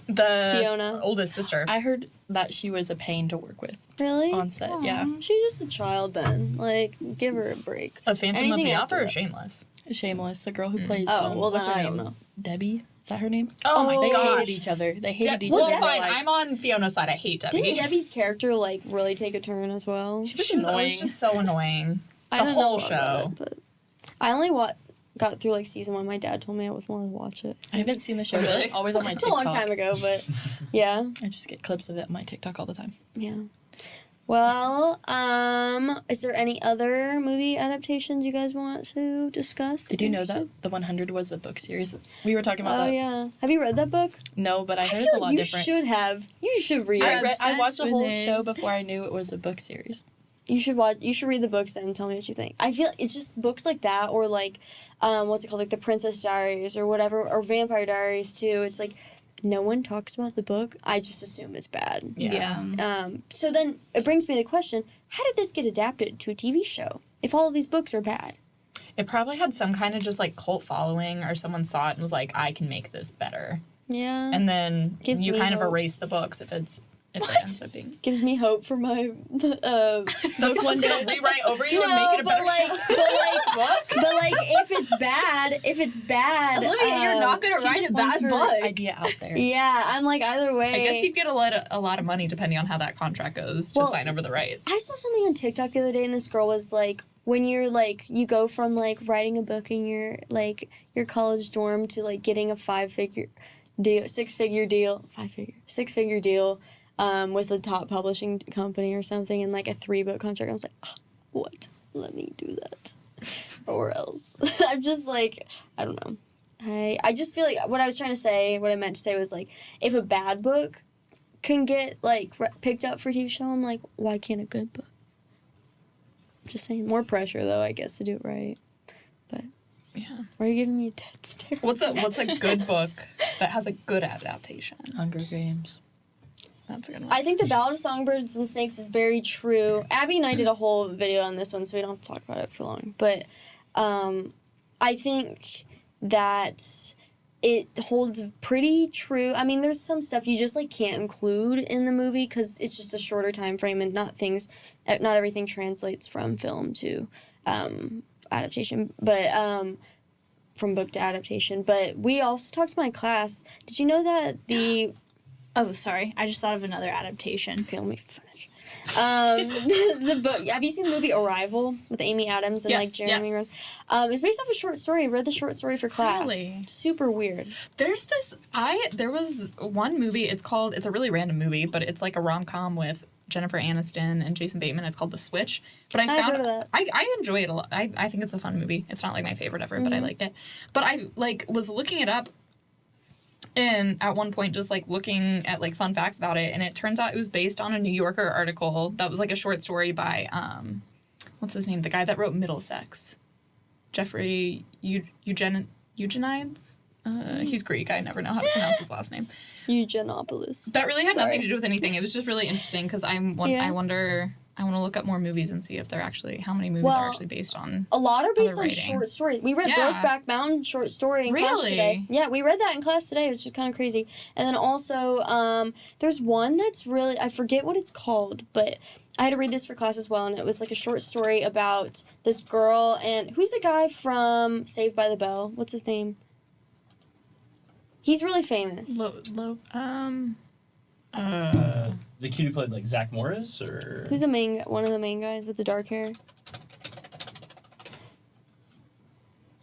The Fiona. oldest sister. I heard that she was a pain to work with Really? on set. Yeah, She's just a child then. Like, give her a break. A Phantom Anything of the after Opera or that. Shameless? Shameless, the girl who plays. Oh, well, what's then her I name? don't know. Debbie. Is that her name? Oh, my They gosh. hated each other. They hated each well, other. fine. Like, I'm on Fiona's side. I hate Debbie. Didn't Debbie's character, like, really take a turn as well? she was She was annoying. always just so annoying. I The don't know whole a lot about show. it, but I only got through, like, season 1. My dad told me I wasn't allowed to watch it. I haven't seen the show. Really? But it's always on my It's a TikTok. long time ago, but yeah. I just get clips of it on my TikTok all the time. Yeah. Well, is there any other movie adaptations you guys want to discuss? Did you know that The 100 was a book series? We were talking about Oh that. yeah. Have you read that book? No, but I heard feel it's a like lot you different. should have. You should read I'm it. I watched obsessed the with whole it. show before I knew it was a book series. You should watch. You should read the books then and tell me what you think. I feel it's just books like that, or like, what's it called, like The Princess Diaries or whatever, or Vampire Diaries too. It's like no one talks about the book. I just assume it's bad. Yeah. So then it brings me to the question: how did this get adapted to a TV show? If all of these books are bad. It probably had some kind of just like cult following, or someone saw it and was like, I can make this better. Yeah. And then Gives you me kind of hope. erase the books if it ends up being. Gives me hope for my That's one's gonna rewrite over you and make it a better show. but like if it's bad, Olivia, you're not gonna She write just a wants bad her book. idea out there. Yeah, I'm like either way. I guess you'd get a lot of money depending on how that contract goes to Well, sign over the rights. I saw something on TikTok the other day, and this girl was like, when you're like you go from like writing a book in your like your college dorm to like getting a six-figure deal with a top publishing company or something and like a 3-book contract. I was like, what? Let me do that. Or else. I'm just like, I don't know. I just feel like what I meant to say was like, if a bad book can get like picked up for TV show, I'm like, why can't a good book? Just saying, more pressure though, I guess, to do it right. But Yeah. why are you giving me a dead stare? What's a good book that has a good adaptation? Hunger Games. That's a good one. I think the Ballad of Songbirds and Snakes is very true. Abby and I did a whole video on this one, so we don't have to talk about it for long. But I think that it holds pretty true. I mean, there's some stuff you just like can't include in the movie because it's just a shorter time frame and not everything translates from film to adaptation. But from book to adaptation. But we also talked to my class. Did you know that the Oh, sorry. I just thought of another adaptation. Okay, let me finish. The book. Have you seen the movie Arrival with Amy Adams and like Jeremy Renner? It's based off a short story. I read the short story for class. Really? Super weird. There was one movie, it's a really random movie, but it's like a rom-com with Jennifer Aniston and Jason Bateman. It's called The Switch. But I've heard of that. I enjoy it a lot. I think it's a fun movie. It's not like my favorite ever, but I liked it. But I like was looking it up and at one point just like looking at like fun facts about it, and it turns out it was based on a New Yorker article that was like a short story by what's his name? The guy that wrote Middlesex. Jeffrey Eugenides? He's Greek. I never know how to pronounce his last name. Eugenopoulos. That really had nothing to do with anything. It was just really interesting because I wonder. I want to look up more movies and see if they're actually how many movies are actually based on. A lot are based on writing. short stories. We read Brokeback Mountain short story in class today. Yeah, we read that in class today, which is kind of crazy. And then also, there's one that's really I forget what it's called, but I had to read this for class as well, and it was like a short story about this girl and who's the guy from Saved by the Bell? What's his name? He's really famous. The kid who played like Zach Morris, or Who's one of the main guys with the dark hair?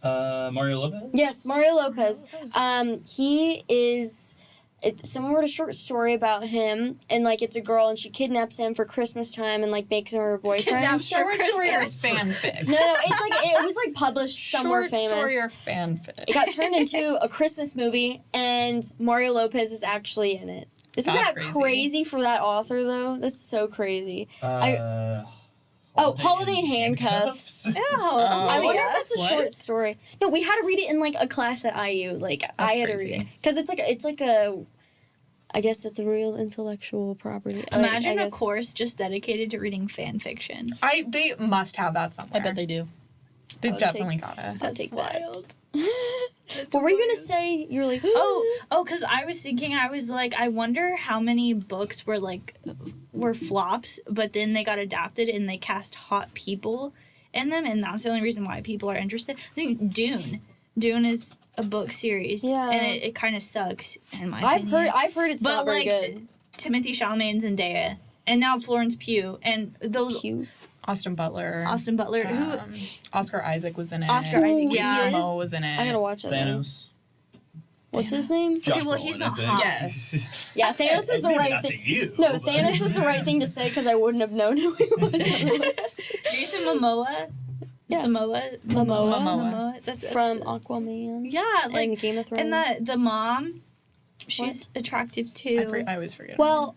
Mario Lopez? Yes, Mario Lopez. He is. Someone wrote a short story about him, and like it's a girl, and she kidnaps him for Christmas time, and like makes him her boyfriend. Short story or fanfic? No, it's like it was like published somewhere famous. Short story or fanfic? It got turned into a Christmas movie, and Mario Lopez is actually in it. Isn't That's that crazy for that author though? That's so crazy. Holiday in Handcuffs. Ew. I wonder if that's a What? short story. No, we had to read it in like a class at IU. Like I had to read it because it's like a. I guess it's a real intellectual property. Imagine a course just dedicated to reading fan fiction. They must have that somewhere. I bet they do. They've definitely gotta. I'll take wild. What were you gonna say? You were like, because I was thinking, I wonder how many books were flops, but then they got adapted and they cast hot people in them, and that's the only reason why people are interested. I think Dune. Dune is a book series, and it kind of sucks in my opinion. I've heard it's not very good. Timothy Chalamet and Zendaya, and now Florence Pugh, and those. Austin Butler. Who? Oscar Isaac was in it. Oscar Isaac, Jason Momoa was in it. I gotta watch it. Thanos. What's his name? Josh Okay, well, Brolin, he's I not think. hot. Yes. Yeah, Thanos was the Maybe right not to thing. you. No, but- Thanos was the right thing to say because I wouldn't have known who he was. Jason Momoa. Yeah. Momoa. That's From Aquaman. Yeah, like and Game of Thrones. and the mom, she's attractive too. I always forget. Well,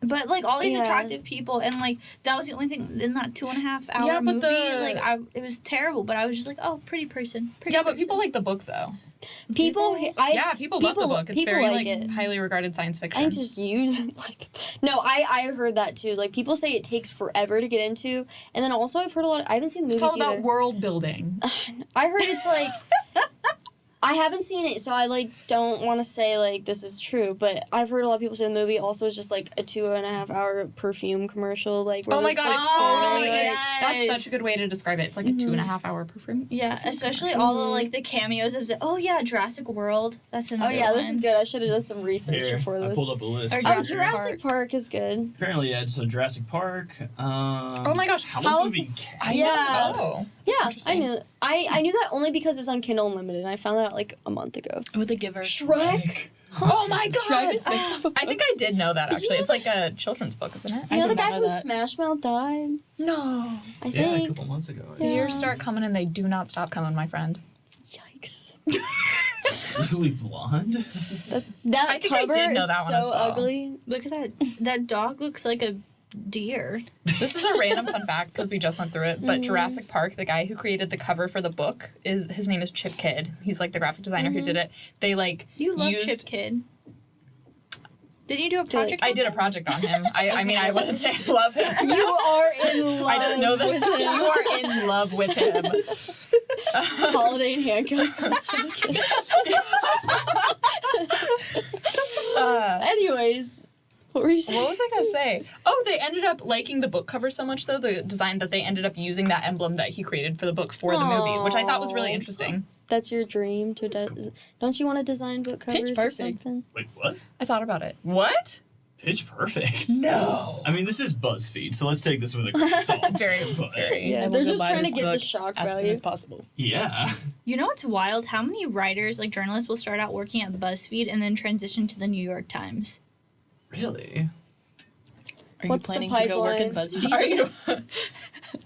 But like all these Yeah. attractive people, and like that was the only thing in that 2.5 hour Yeah, but movie. the- It was terrible. But I was just like, oh, pretty person. but people like the book though. people People love the book. It's people very like it. highly regarded science fiction. I think just you like. No, I heard that too. Like people say it takes forever to get into, and then also I've heard a lot. I haven't seen the movies it's all either. about world building. I heard it's like. I haven't seen it, so I like don't want to say like this is true, but I've heard a lot of people say the movie also is just like a 2.5 hour perfume commercial. Like, where Oh my there's, god, like, it's so totally many, is. yes. That's such a good way to describe it. It's like a 2.5 hour perfume. Yeah, especially all the like the cameos of Jurassic World. That's Oh another yeah, one. this is good. I should have done some research Here, before I this. pulled up a list. Or Oh, Jurassic Jurassic Park is good. Apparently, yeah, so Jurassic Park. Oh my gosh, Howl's Howl's- Moving Castle. Yeah. Oh. Yeah, I Interesting. knew. I knew that only because it was on Kindle Unlimited, and I found that out like a month ago. Oh, The Giver. Shrek. Oh my god! Shrek is based off a I think I did know that Did you actually. know It's like a children's book, isn't it? You know the did not guy know from that. Smash Mouth died. No. I Yeah, a think. couple months ago. The Yeah. years start coming and they do not stop coming, my friend. Yikes. Legally Blonde. That I think I cover did know is that one so as well. ugly. Look at that. That dog looks like a deer. This is a random fun fact because we just went through it. But Jurassic Park, the guy who created the cover for the book, his name is Chip Kidd. He's like the graphic designer who did it. They like You love used, Chip Kidd. Didn't you do a project? I on did a him? project on him. I mean, I wouldn't say I love him. You are in love. I just know this. with him. You are in love with him. Holiday in handcuffs. Anyways, what were you saying? What was I gonna say? Oh, they ended up liking the book cover so much, though, the design, that they ended up using that emblem that he created for the book for the movie, which I thought was really Aw. interesting. That's your dream to don't you want to design book covers or Perfect. something? Wait, what? I thought about it. What? Pitch Perfect. No. I mean, this is BuzzFeed, so let's take this with a grain of salt. Very, But, very. Yeah, I will they're go just buy trying to this get the book shock as soon value. as possible. Yeah. You know what's wild? How many writers, like journalists, will start out working at BuzzFeed and then transition to the New York Times? Really? Are What's the you planning to go work in pipeline? BuzzFeed? Are you?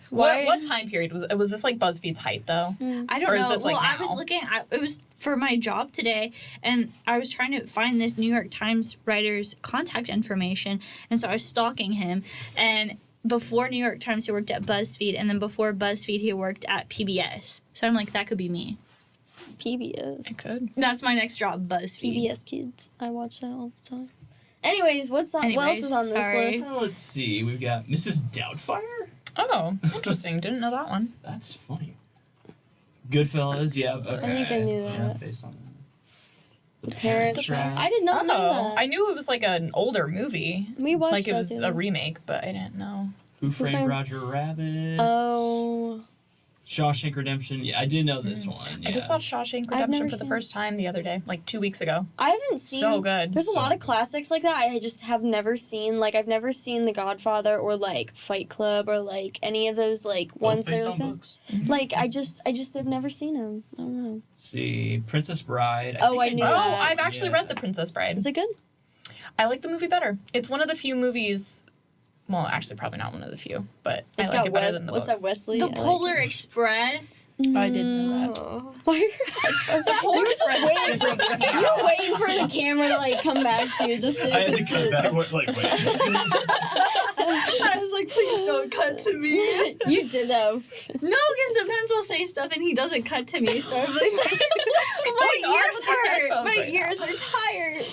Why- what time period was this? Like BuzzFeed's height though? I don't Or is know. this, like, well, I now? was looking. It was for my job today, and I was trying to find this New York Times writer's contact information, and so I was stalking him. And before New York Times, he worked at BuzzFeed, and then before BuzzFeed, he worked at PBS. So I'm like, that could be me. PBS. Could. That's my next job, BuzzFeed. PBS Kids. I watch that all the time. Anyways, what else is on this sorry. list? Well, let's see. We've got Mrs. Doubtfire. Oh, interesting. Didn't know that one. That's funny. Goodfellas. Yeah. Okay. I think I knew Yeah, that. based on The Parent Trap. Trap. I did not know Oh, that. I knew it was like an older movie. We watched Like it that was together. a remake, but I didn't know. Who Framed Framed- Roger Rabbit. Oh. Shawshank Redemption. Yeah, I did know this one. I just yeah. watched Shawshank I've Redemption never for the seen first time the other day, like 2 weeks ago. I haven't seen. So good. There's a So lot of good. classics like that. I just have never seen. Like I've never seen The Godfather or like Fight Club or like any of those like Both ones that based are on like that. books. Like I just have never seen them. I don't know. Let's see, Princess Bride. Oh, I think knew Oh, that. I've actually read The Princess Bride. Is it good? I like the movie better. It's one of the few movies. Well, actually, probably not one of the few, but It's I like got it better than the what's book. that Wesley? The I like Polar it. Express. I didn't know that. Oh. Why? The Polar Express waiting for- freaks me You're out. waiting for the camera to like come back to you just so I you had can to come see. back. Wait. I was like, please don't cut to me. You did that. No, because sometimes I'll say stuff and he doesn't cut to me, so I'm like, my Going on ears with his hurt. headphones My right now. ears are tired.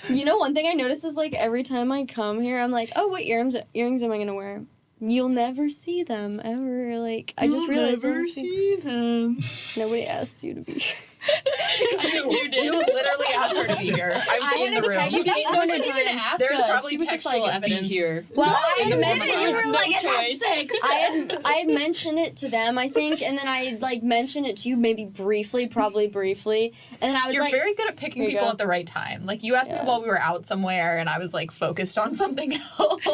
You know, one thing I notice is like every time I come here, I'm like, oh, what earrings am I gonna wear? You'll never see them ever. Like I just realized I'll never see them. nobody asked you to be. You did. You literally asked her to be here. I was I in had the to room. text you didn't know to even ask There's us. probably She was just textual like, evidence. Be here. Well, I had You mentioned didn't. You were it. like, it's at 6. I had mentioned it to them, I think, and then I had like mentioned it to you maybe briefly, probably briefly, and then I was You're like, very good at picking Here you people go. at the right time. Like you asked Yeah. me while we were out somewhere, and I was like focused on something else.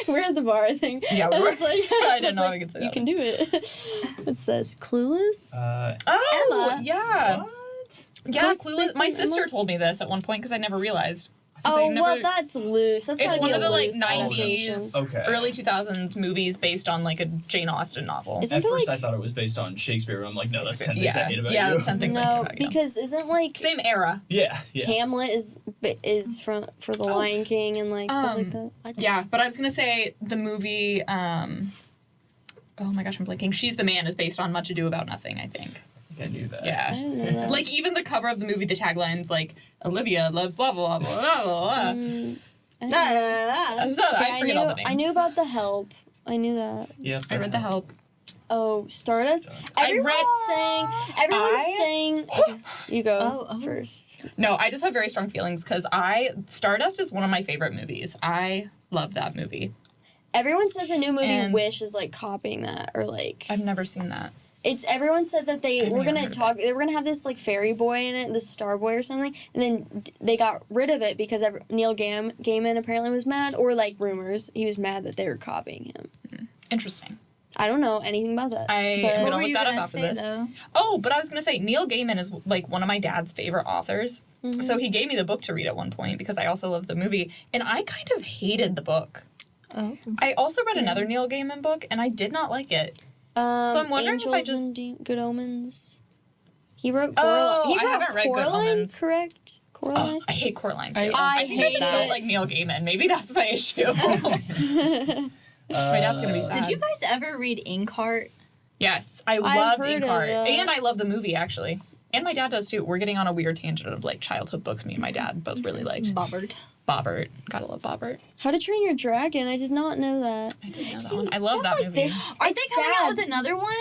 we're at the bar, I think. Yeah, we I were. was like, I didn't was know like, I could say you that. can do it. It says Clueless. Oh, Emma. yeah. What? Yeah, Ghost Clueless. based My on sister Emma? told me this at one point because I never realized. 'Cause I Oh, never- well, that's loose. That's It's gotta one be of a the like loose 90s, adaptation. Okay. early 2000s movies based on like a Jane Austen novel. Isn't At there, first, like- I thought it was based on Shakespeare. I'm like, no, that's 10 things I hate about yeah, you. that's 10 things I hate No, about you. because isn't like Same era. Yeah. Hamlet is from for the Lion King and like stuff like that. Yeah, but I was gonna say the movie. Oh my gosh, I'm blanking. She's the Man is based on Much Ado About Nothing. I think. I knew that. I Yeah. didn't know that. Like even the cover of the movie, the tagline's like Olivia loves blah blah blah blah blah. I didn't know. blah. So Okay, I forget all the names. I knew about The Help. I knew that. Yeah. I read The Help. Stardust. Everyone's saying. Okay, you go first. No, I just have very strong feelings because Stardust is one of my favorite movies. I love that movie. Everyone says a new movie, Wish, is like copying that, or like. I've never seen that. Everyone said that they were gonna have this like fairy boy in it, this star boy or something, and then they got rid of it because Neil Gaiman apparently was mad, or like rumors he was mad that they were copying him. Interesting. I don't know anything about that. I'm gonna look that up after this. Oh, but I was gonna say Neil Gaiman is like one of my dad's favorite authors. Mm-hmm. So he gave me the book to read at one point because I also loved the movie, and I kind of hated the book. Oh. I also read another Neil Gaiman book, and I did not like it. So I'm wondering Angels if I just and Good Omens. He wrote Coraline. I haven't read Good Omens. Correct? Coraline. Oh, I hate Coraline too. I think I just don't like Neil Gaiman. Maybe that's my issue. My dad's gonna be sad. Did you guys ever read Inkheart? Yes, I loved Inkheart, and I love the movie actually, and my dad does too. We're getting on a weird tangent of like childhood books. Me and my dad both really liked. Bobbert. Gotta love Bobbert. How to Train Your Dragon. I did not know that. I didn't know that one. I love that movie. Are they coming out with another one?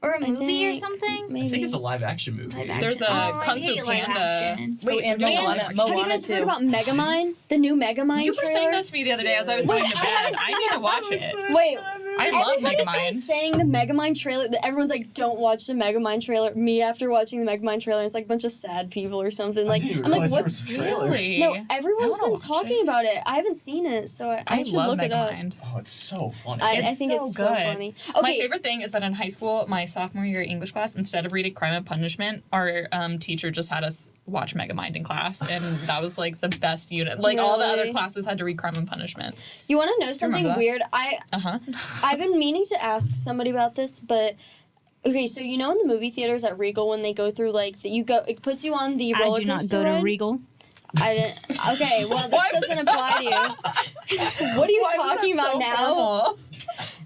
Or a movie or something? Maybe. I think it's a live action movie. There's a Kung Fu Panda. Wait, and Moana. Have you guys heard about Megamind? The new Megamind You were trailer? saying that to me the other day as I was going to bed. I need to watch it. Wait. I love Everybody's Megamind. been saying the Megamind trailer. Everyone's like, don't watch the Megamind trailer. Me, after watching the Megamind trailer, it's like a bunch of sad people or something. Like, I'm like, what's trailer? Really? No, everyone's been talking about it. I haven't seen it, so I should look it up. Oh, it's so funny. I think it's so funny. Okay. My favorite thing is that in high school, my sophomore year English class, instead of reading Crime and Punishment, our teacher just had us watch Megamind in class, and that was like the best unit. Like all the other classes had to read Crime and Punishment. You want to know something weird? I've been meaning to ask somebody about this, but okay, so you know in the movie theaters at Regal when they go through like it puts you on the roller coaster. I do not go to Regal. I didn't. Okay, well this doesn't apply to you. What are you talking about now? Formal?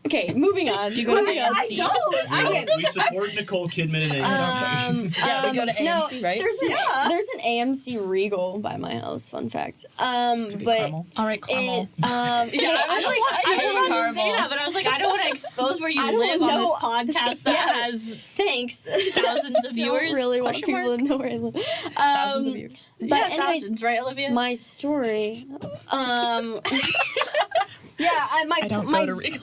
Okay, moving on. Do you go to the I don't. We support Nicole Kidman and we go to AMC, right? There's an AMC Regal by my house. Fun fact. But all right, caramel. I was like, I say that, but I was like, I don't want to expose where you live on this podcast that has thanks thousands of viewers. I really want people to know where I live. Thousands of viewers. But Yeah, anyways, thousands, right, Olivia? my story. I don't go to Regal.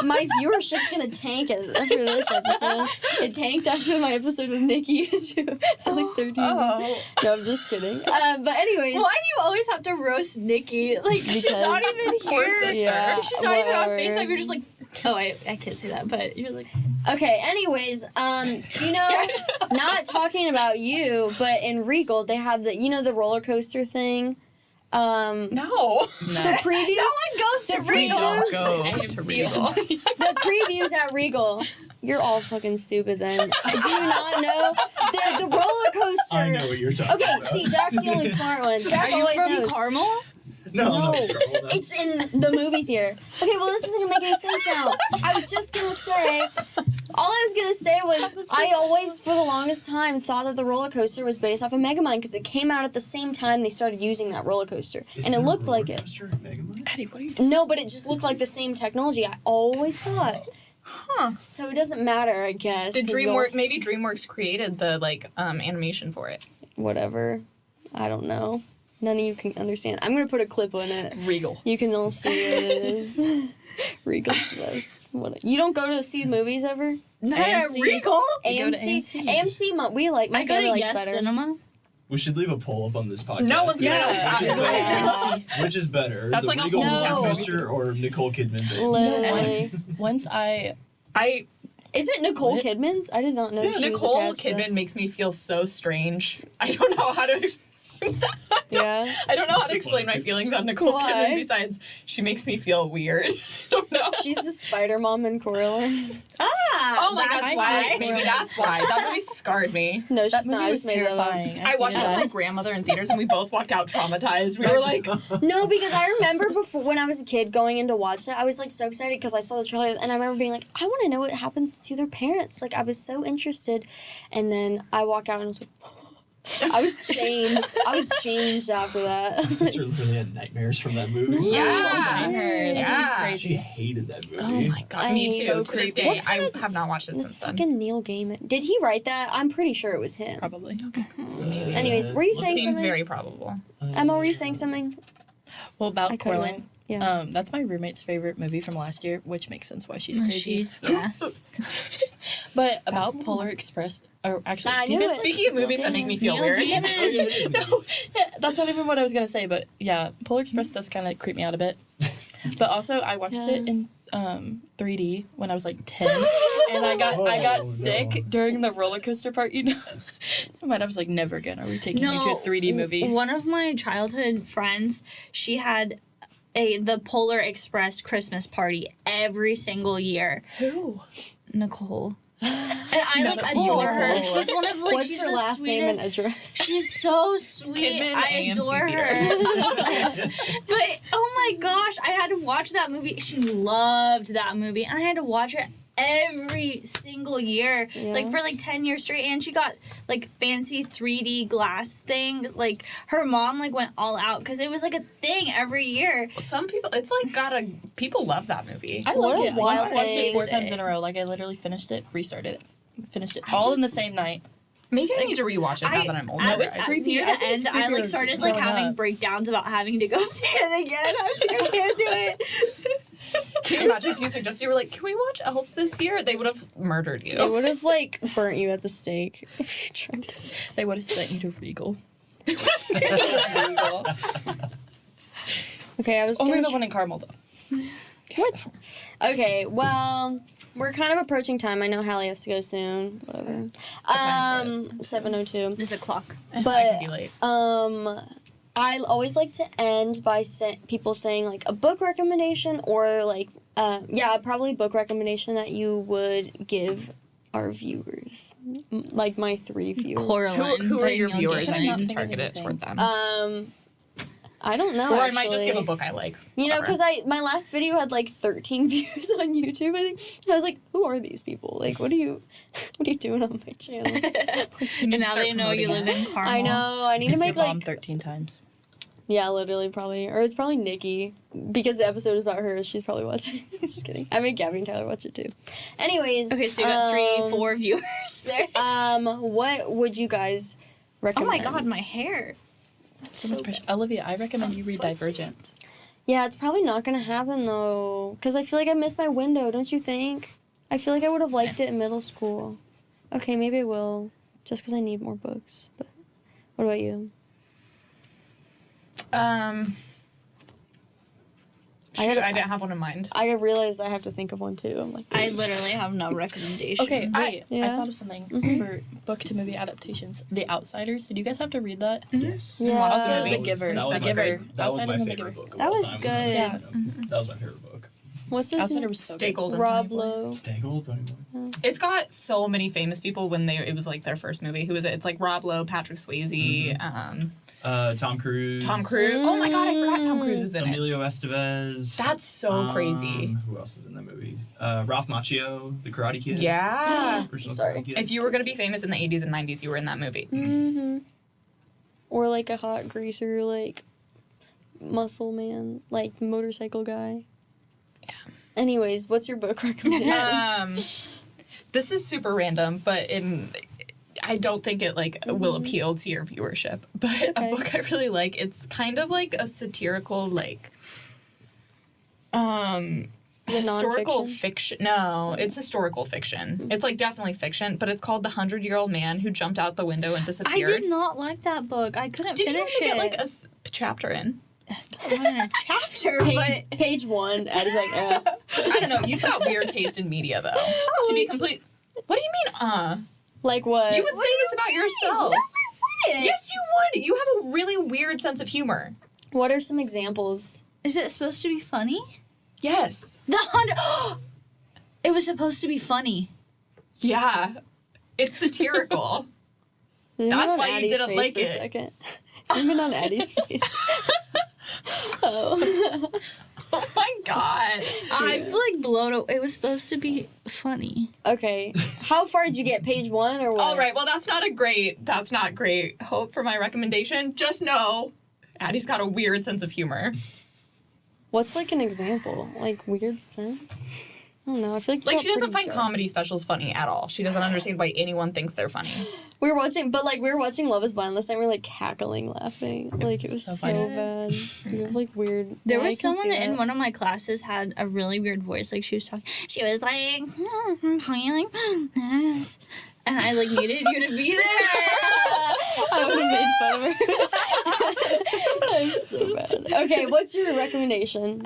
My viewership's gonna tank after this episode. It tanked after my episode with Nikki too. Like 13. Oh. No, I'm just kidding. But anyways, Why do you always have to roast Nikki? Like she's not even Poor here. sister. Yeah. She's not even on Whatever. FaceTime. You're just like, oh, I can't say that, but you're like, okay. Anyways, do you know? Not talking about you, but in Regal they have the roller coaster thing. No. The previews. no one goes to We Regal. don't go to Regal. The previews at Regal. You're all fucking stupid then. Do you not know? The roller coaster. I know what you're talking Okay, about. see, Jack's the only smart one. Jack Are you always from knows. Carmel? No. It's in the movie theater. Okay, well, this isn't gonna make any sense now. I was just gonna say, all I was gonna say was, I always, for the longest time, thought that the roller coaster was based off of Megamind because it came out at the same time they started using that roller coaster, and it looked like it. Eddie, what are you doing? No, but it just looked like the same technology. I always thought. Huh. So it doesn't matter, I guess. Did 'cause we all maybe DreamWorks created the animation for it? Whatever. I don't know. None of you can understand. I'm gonna put a clip on it. Regal. You can all see what it is. Regal's the best. You don't go to see movies ever? No, AMC. Regal? You go to AMC. AMC. We like. My I go family to likes Yes better. Cinema. We should leave a poll up on this podcast. No one's gonna Which is better? That's the like a Regal whole roller town. coaster or Nicole Kidman's AMC? Literally. Once I Is it Nicole Kidman's? I did not know she Nicole was attached to Kidman makes me feel so strange. I don't know how to explain that. Yeah. I don't know how to a explain funny my feelings on Nicole Why? Kidman besides she makes me feel weird. I don't know. She's the Spider Mom in Coraline. Oh my that's gosh, why. why? Maybe that's why. That movie scarred me. No, she's that not. movie I was just made that up. terrifying. I watched it with my grandmother in theaters and we both walked out traumatized. We were like, No, because I remember before when I was a kid going in to watch that, I was like so excited because I saw the trailer and I remember being like, I want to know what happens to their parents. Like I was so interested, and then I walk out and I was like, I was changed after that. My sister literally had nightmares from that movie. No. Yeah. did. Yeah. It's She crazy. hated that movie. Oh my god, me too. so To this creepy. day, What kind I of- have not watched it This since then. fucking Neil Gaiman. Did he write that? I'm pretty sure it was him. Probably. Maybe. Anyways, were you saying Seems something? very probable. Emma, were you saying something? Well, about I cut you Coraline. off. Yeah. That's my roommate's favorite movie from last year, which makes sense why she's crazy. Yeah. But about Polar Express, or actually, I do you knew guys it. Speaking of movies that make me feel Neil weird. Gaiman. No, that's not even what I was gonna say. But yeah, Polar Express does kind of creep me out a bit. But also, I watched it in 3D when I was like 10, and I got sick during the roller coaster part. You know, my dad was like, "Never again are we taking you to a 3D movie." One of my childhood friends, she had the Polar Express Christmas party every single year. Who? Nicole. And I like Nicole. adore her. She's one of like What's she's her the last name and sweetest. address? She's so sweet. Kidman I AMC adore her. But oh my gosh, I had to watch that movie. She loved that movie, and I had to watch it every single year, Yeah. like for like 10 years straight. And she got like fancy 3D glass things. Like her mom like went all out because it was like a thing every year. Some people, it's like people love that movie. I What like a it. Once I wild watched it day. 4 times in a row. Like I literally finished it, restarted it, finished it, all in the just- same night. Maybe I need to rewatch it now that I'm older. It's I- creepy. Near I the think it's end, I creepier like started like growing having up. breakdowns about having to go see it again. I was like, I can't do it. Can you imagine if you suggested you were like, can we watch Elf this year? They would have murdered you. They would have like burnt you at the stake. They would have sent you to Regal. Okay, I was Only gonna the one in Carmel though. What? Okay, well, we're kind of approaching time. I know Hallie has to go soon. Whatever. time 7:02. There's a clock. I But can be late. I always like to end by people saying like a book recommendation or like probably book recommendation that you would give our viewers, like my 3 viewers. Coraline. Who are your Neil viewers? I Gaiman. need Not to thinking target it anything. toward them. I don't know. or I might just give a actually. book I like. You know, Whatever. because my last video had like 13 views on YouTube, I think. And I was like, who are these people? Like, what are you doing on my channel? And now start they know you live promoting in Carmel. I know. I need It's to your make mom like 13 times. yeah, literally probably, or it's probably Nikki because the episode is about her. She's probably watching. Just kidding. I made Gabby and Tyler watch it too. Anyways, Okay, so you got 3, 4 viewers there. what would you guys Oh recommend? my god, my hair. So much pressure. Olivia, I recommend you read so Divergent. Yeah, it's probably not gonna happen though, because I feel like I missed my window. Don't you think? I feel like I would have liked it in middle school. Okay, maybe I will, just because I need more books. But what about you? Shoot, I didn't have one in mind. I realized I have to think of one too. I'm like, I literally have no recommendation. Okay, wait. I Yeah. thought of something for book to movie adaptations. The Outsiders. Did you guys have to read that? Yes. Yeah. Watch Also, the The movie. Giver. That was The my Giver. favorite. That was Outsider my and The favorite Giver. book. Of That all was time. good. Yeah. That was my favorite book. what's his Outsider name? was so Stay good. Golden. Rob Honey Boy. Lowe. Stay Gold. It's got so many famous people when it was like their first movie. Who is it? It's like Rob Lowe, Patrick Swayze, Tom Cruise. Tom Cruise. Oh my god, I forgot Tom Cruise is in it. Emilio Estevez. That's so crazy. Who else is in that movie? Ralph Macchio, the Karate Kid. Yeah. Original Sorry. Karate Kid. If you were gonna be famous in the 80s and 90s, you were in that movie. Mm-hmm. Or like a hot greaser, like muscle man, like motorcycle guy. Yeah. Anyways, what's your book recommendation? This is super random, but I don't think it will appeal to your viewership. But Okay. a book I really like. It's kind of like a satirical historical nonfiction? fiction. No, it's historical fiction. It's like definitely fiction, but it's called The 100-Year-Old Man Who Jumped Out the Window and I Disappeared. did not like that book. I couldn't Did you finish only it. get like a chapter in? Not in a chapter, Page 1, Addie's like, I don't know. You've got weird taste in media, though. To be complete. What do you mean, Like what? You would say this about yourself. No, I wouldn't. Yes, you would. You have a really weird sense of humor. What are some examples? Is it supposed to be funny? Yes. The 100. It was supposed to be funny. Yeah. It's satirical. Zoom in That's on why you Addie's didn't face like for a it. second. Zoom in on Addie's face. Oh. Oh my god. I'm like blown away. It was supposed to be funny. Okay. How far did you get? Page 1 or what? All right, well, that's not great hope for my recommendation. Just know Addie's got a weird sense of humor. What's like an example? Like weird sense? I don't know. I feel like She doesn't find comedy specials funny at all. She doesn't understand why anyone thinks they're funny. We were watching Love Is Blind last night. We were like cackling, laughing. Like it was so bad. You have like weird. There Yeah, I was can someone see that. in one of my classes had a really weird voice. Like she was like this, and I like needed you to be there. I would have made fun of her. I'm so bad. Okay, what's your recommendation?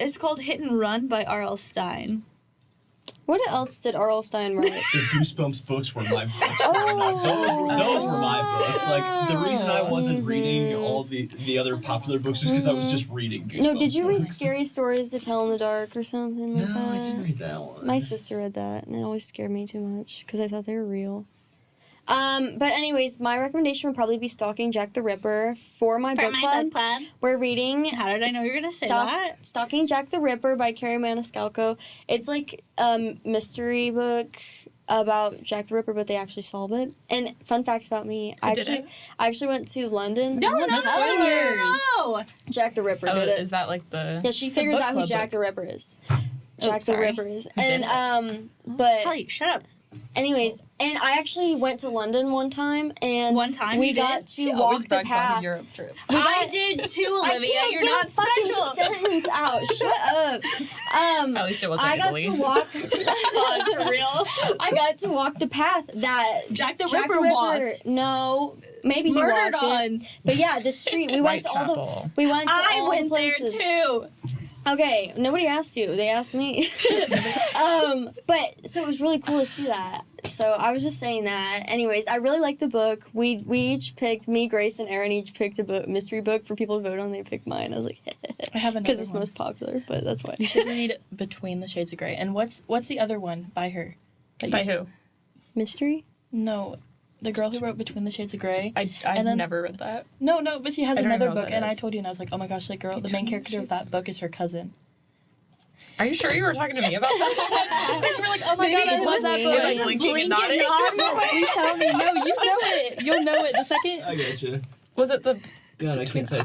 It's called Hit and Run by R.L. Stein. What else did R.L. Stein write? The Goosebumps books were my books. Oh. Those were my books. Like, the reason I wasn't reading all the other popular books was because I was just reading Goosebumps. No, did you read books. Scary Stories to Tell in the Dark or something like No, that? I didn't read that one. My sister read that, and it always scared me too much because I thought they were real. But anyways, my recommendation would probably be Stalking Jack the Ripper for my book club. We're reading. How did I know you were gonna say that? Stalking Jack the Ripper by Carrie Maniscalco. It's like a mystery book about Jack the Ripper, but they actually solve it. And fun facts about me: I actually went to London. No, Jack the Ripper Oh, did it. is that like the... Yeah, she figures book out who club Jack book. the Ripper is. Jack the sorry. Ripper is. Who did And but Holly, shut up. anyways, and I actually went to London one time, and One time we you got did? to She walk always the brags about her path. Europe trip. I did too, I Olivia. can't You're get not a fucking special. sentence out. Shut up. At least it wasn't I got Italy. to walk. For real. I got to walk the path that Jack the Ripper walked. No, maybe he Murdered walked on. it. But yeah, the street. We went to all the. Whitechapel. We went to I all went the there places. too. Okay, nobody asked you. They asked me. But so it was really cool to see that. So I was just saying that. Anyways, I really like the book. We each picked, me, Grace, and Aaron each picked a mystery book for people to vote on. They picked mine. I was like, I have another because it's one. most popular. But that's why. You should read Between the Shades of Grey. And what's the other one by her? that you By said? who? Mystery. No, the girl who wrote Between the Shades of Grey. I've And then- never read that. No, but she has I don't another know who book, that and I is. told you, and I was like, oh my gosh, that girl, the main character of that book is her cousin. Are you sure you were talking to me about that? You were like, oh my god, I love that book. Was I blinking and nodding? Please tell me. No, you know it. You'll know it the second. I get you. Was it the... God, I can't say.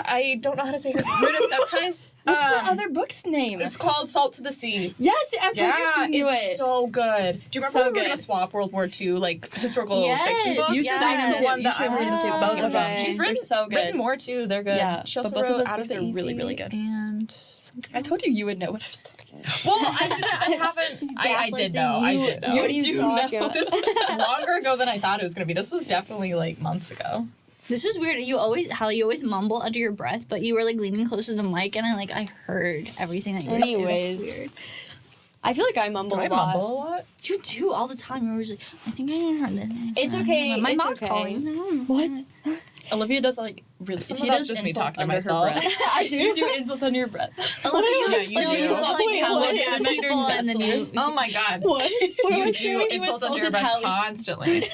I don't know how to say her. Ruta Septis. What's the other book's name? It's called Salt to the Sea. Yes, I told you Yeah, she knew it's it. so good. Do you remember So when we were good. gonna swap World War II like historical Yes, fiction books? You should read them That's too. the one You that should I read them too. was Both of them. Okay. She's They're written so good. Written more too. They're good. Yeah, She also but both of wrote those Out books the are really, Easy really good. And I told you would know what I was talking about. well, I haven't. I did know. I did know. What are you do talking know. about? This was longer ago than I thought it was gonna be. This was definitely like months ago. This was weird. You always mumble under your breath, but you were like leaning close to the mic, and I heard everything that you were saying. It was Anyways. weird. I feel like I mumble Do I a lot. mumble a lot? You do all the time. You're always like, I think I heard this. It's okay. My it's mom's okay. calling. What? Olivia does like really. Some she of that's does just me insults talking to under her myself. breath. I do. You do insults under your breath. Yeah, you do. You just like Wait, hella what? jab You're people, and then you. Oh my god. What? What am You I do saying? insults under your insulted breath Hallie. constantly. Wait,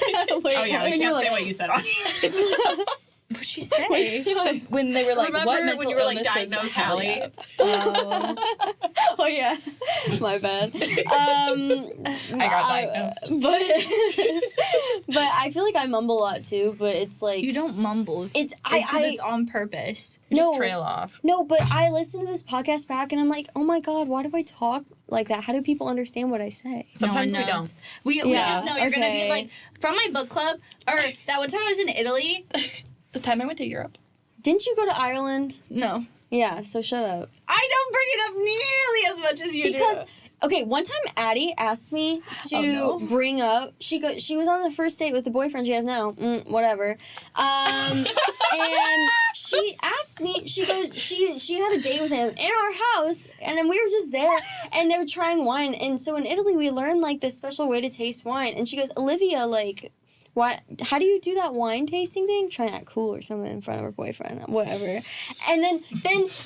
Oh yeah, I when you're can't say like, what you said on. What'd she say? When they were like, Remember what when mental you were like illness does diagnosed Hallie Hallie? have? Oh yeah, my bad. I got diagnosed. But I feel like I mumble a lot too. But it's like You don't mumble. It's It's on purpose. Just trail off. No, but I listen to this podcast back and I'm like, oh my god, why do I talk like that? How do people understand what I say? Sometimes No we one don't. knows. We Yeah, just know you're gonna okay. be like from my book club or that one time I was in Italy. The time I went to Europe. Didn't you go to Ireland? No, Yeah, so shut up. I don't bring it up nearly as much as you Because do. okay, one time Addie asked me to Oh, no. bring up. She was on the first date with the boyfriend she has now. Whatever. And she asked me. She goes. She had a date with him in our house, and then we were just there, and they were trying wine. And so in Italy, we learned like this special way to taste wine. And she goes, Olivia, like. What? How do you do that wine tasting thing? Trying to act cool or something in front of her boyfriend, whatever. And then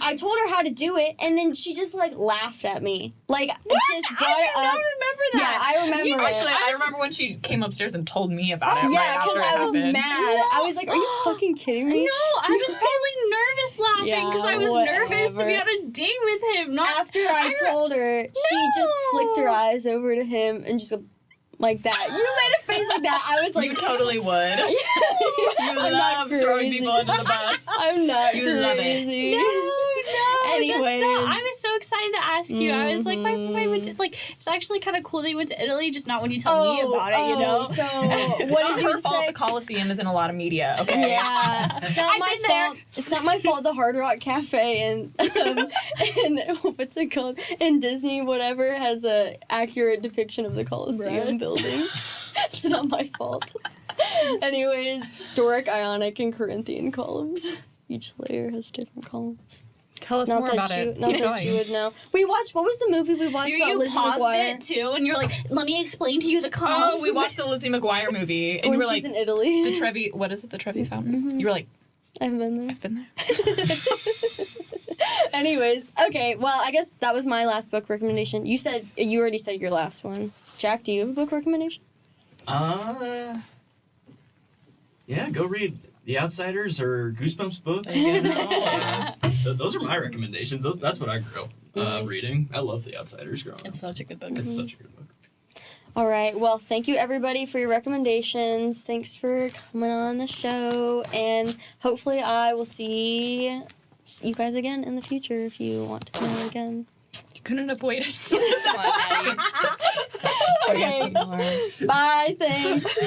I told her how to do it, and then she just like laughed at me, like just brought I it do up. not remember that. Yeah, I remember it. Actually, I remember when she came upstairs and told me about it. Yeah, right because after it I was happened. mad. I was like, "Are you fucking kidding me?" No, I was probably nervous just laughing because I was nervous to be on a date with him. Not After I told her, she just flicked her eyes over to him and just go like that. You made a face like that. I was like, You totally would. You I'm not love throwing crazy. people under the bus. I'm not You crazy. love it. No, Anyways. I was so excited to ask you. I was like, my went to, like, it's actually kind of cool that you went to Italy, just not when you tell me about it, you know? So, It's what not did her you fault say? the Coliseum is in a lot of media, okay? Yeah, it's not I've my been there. fault. It's not my fault. The Hard Rock Cafe and what's it called? In Disney, whatever, has a accurate depiction of the Coliseum building. It's not my fault. Anyways, Doric, Ionic, and Corinthian columns. Each layer has different columns. Tell us Not more that about you, it. not Keep that going. you would know. We watched. What was the movie we watched about You Lizzie paused McGuire? it too, and you're like, let me explain to you the columns. Oh, we watched the Lizzie McGuire movie, and When you were she's like, in Italy. the Trevi, what is it, the Trevi Fountain? You were like, I've been there. I've been there. Anyways, okay. Well, I guess that was my last book recommendation. You already said your last one. Jack, do you have a book recommendation? Yeah, go read The Outsiders or Goosebumps books. Those are my recommendations. That's what I grew up reading. I love The Outsiders growing up. It's such a good book. It's such a good book. All right. Well, thank you everybody for your recommendations. Thanks for coming on the show, and hopefully I will see you guys again in the future if you want to come on again. You couldn't have waited. Okay. Bye. Thanks.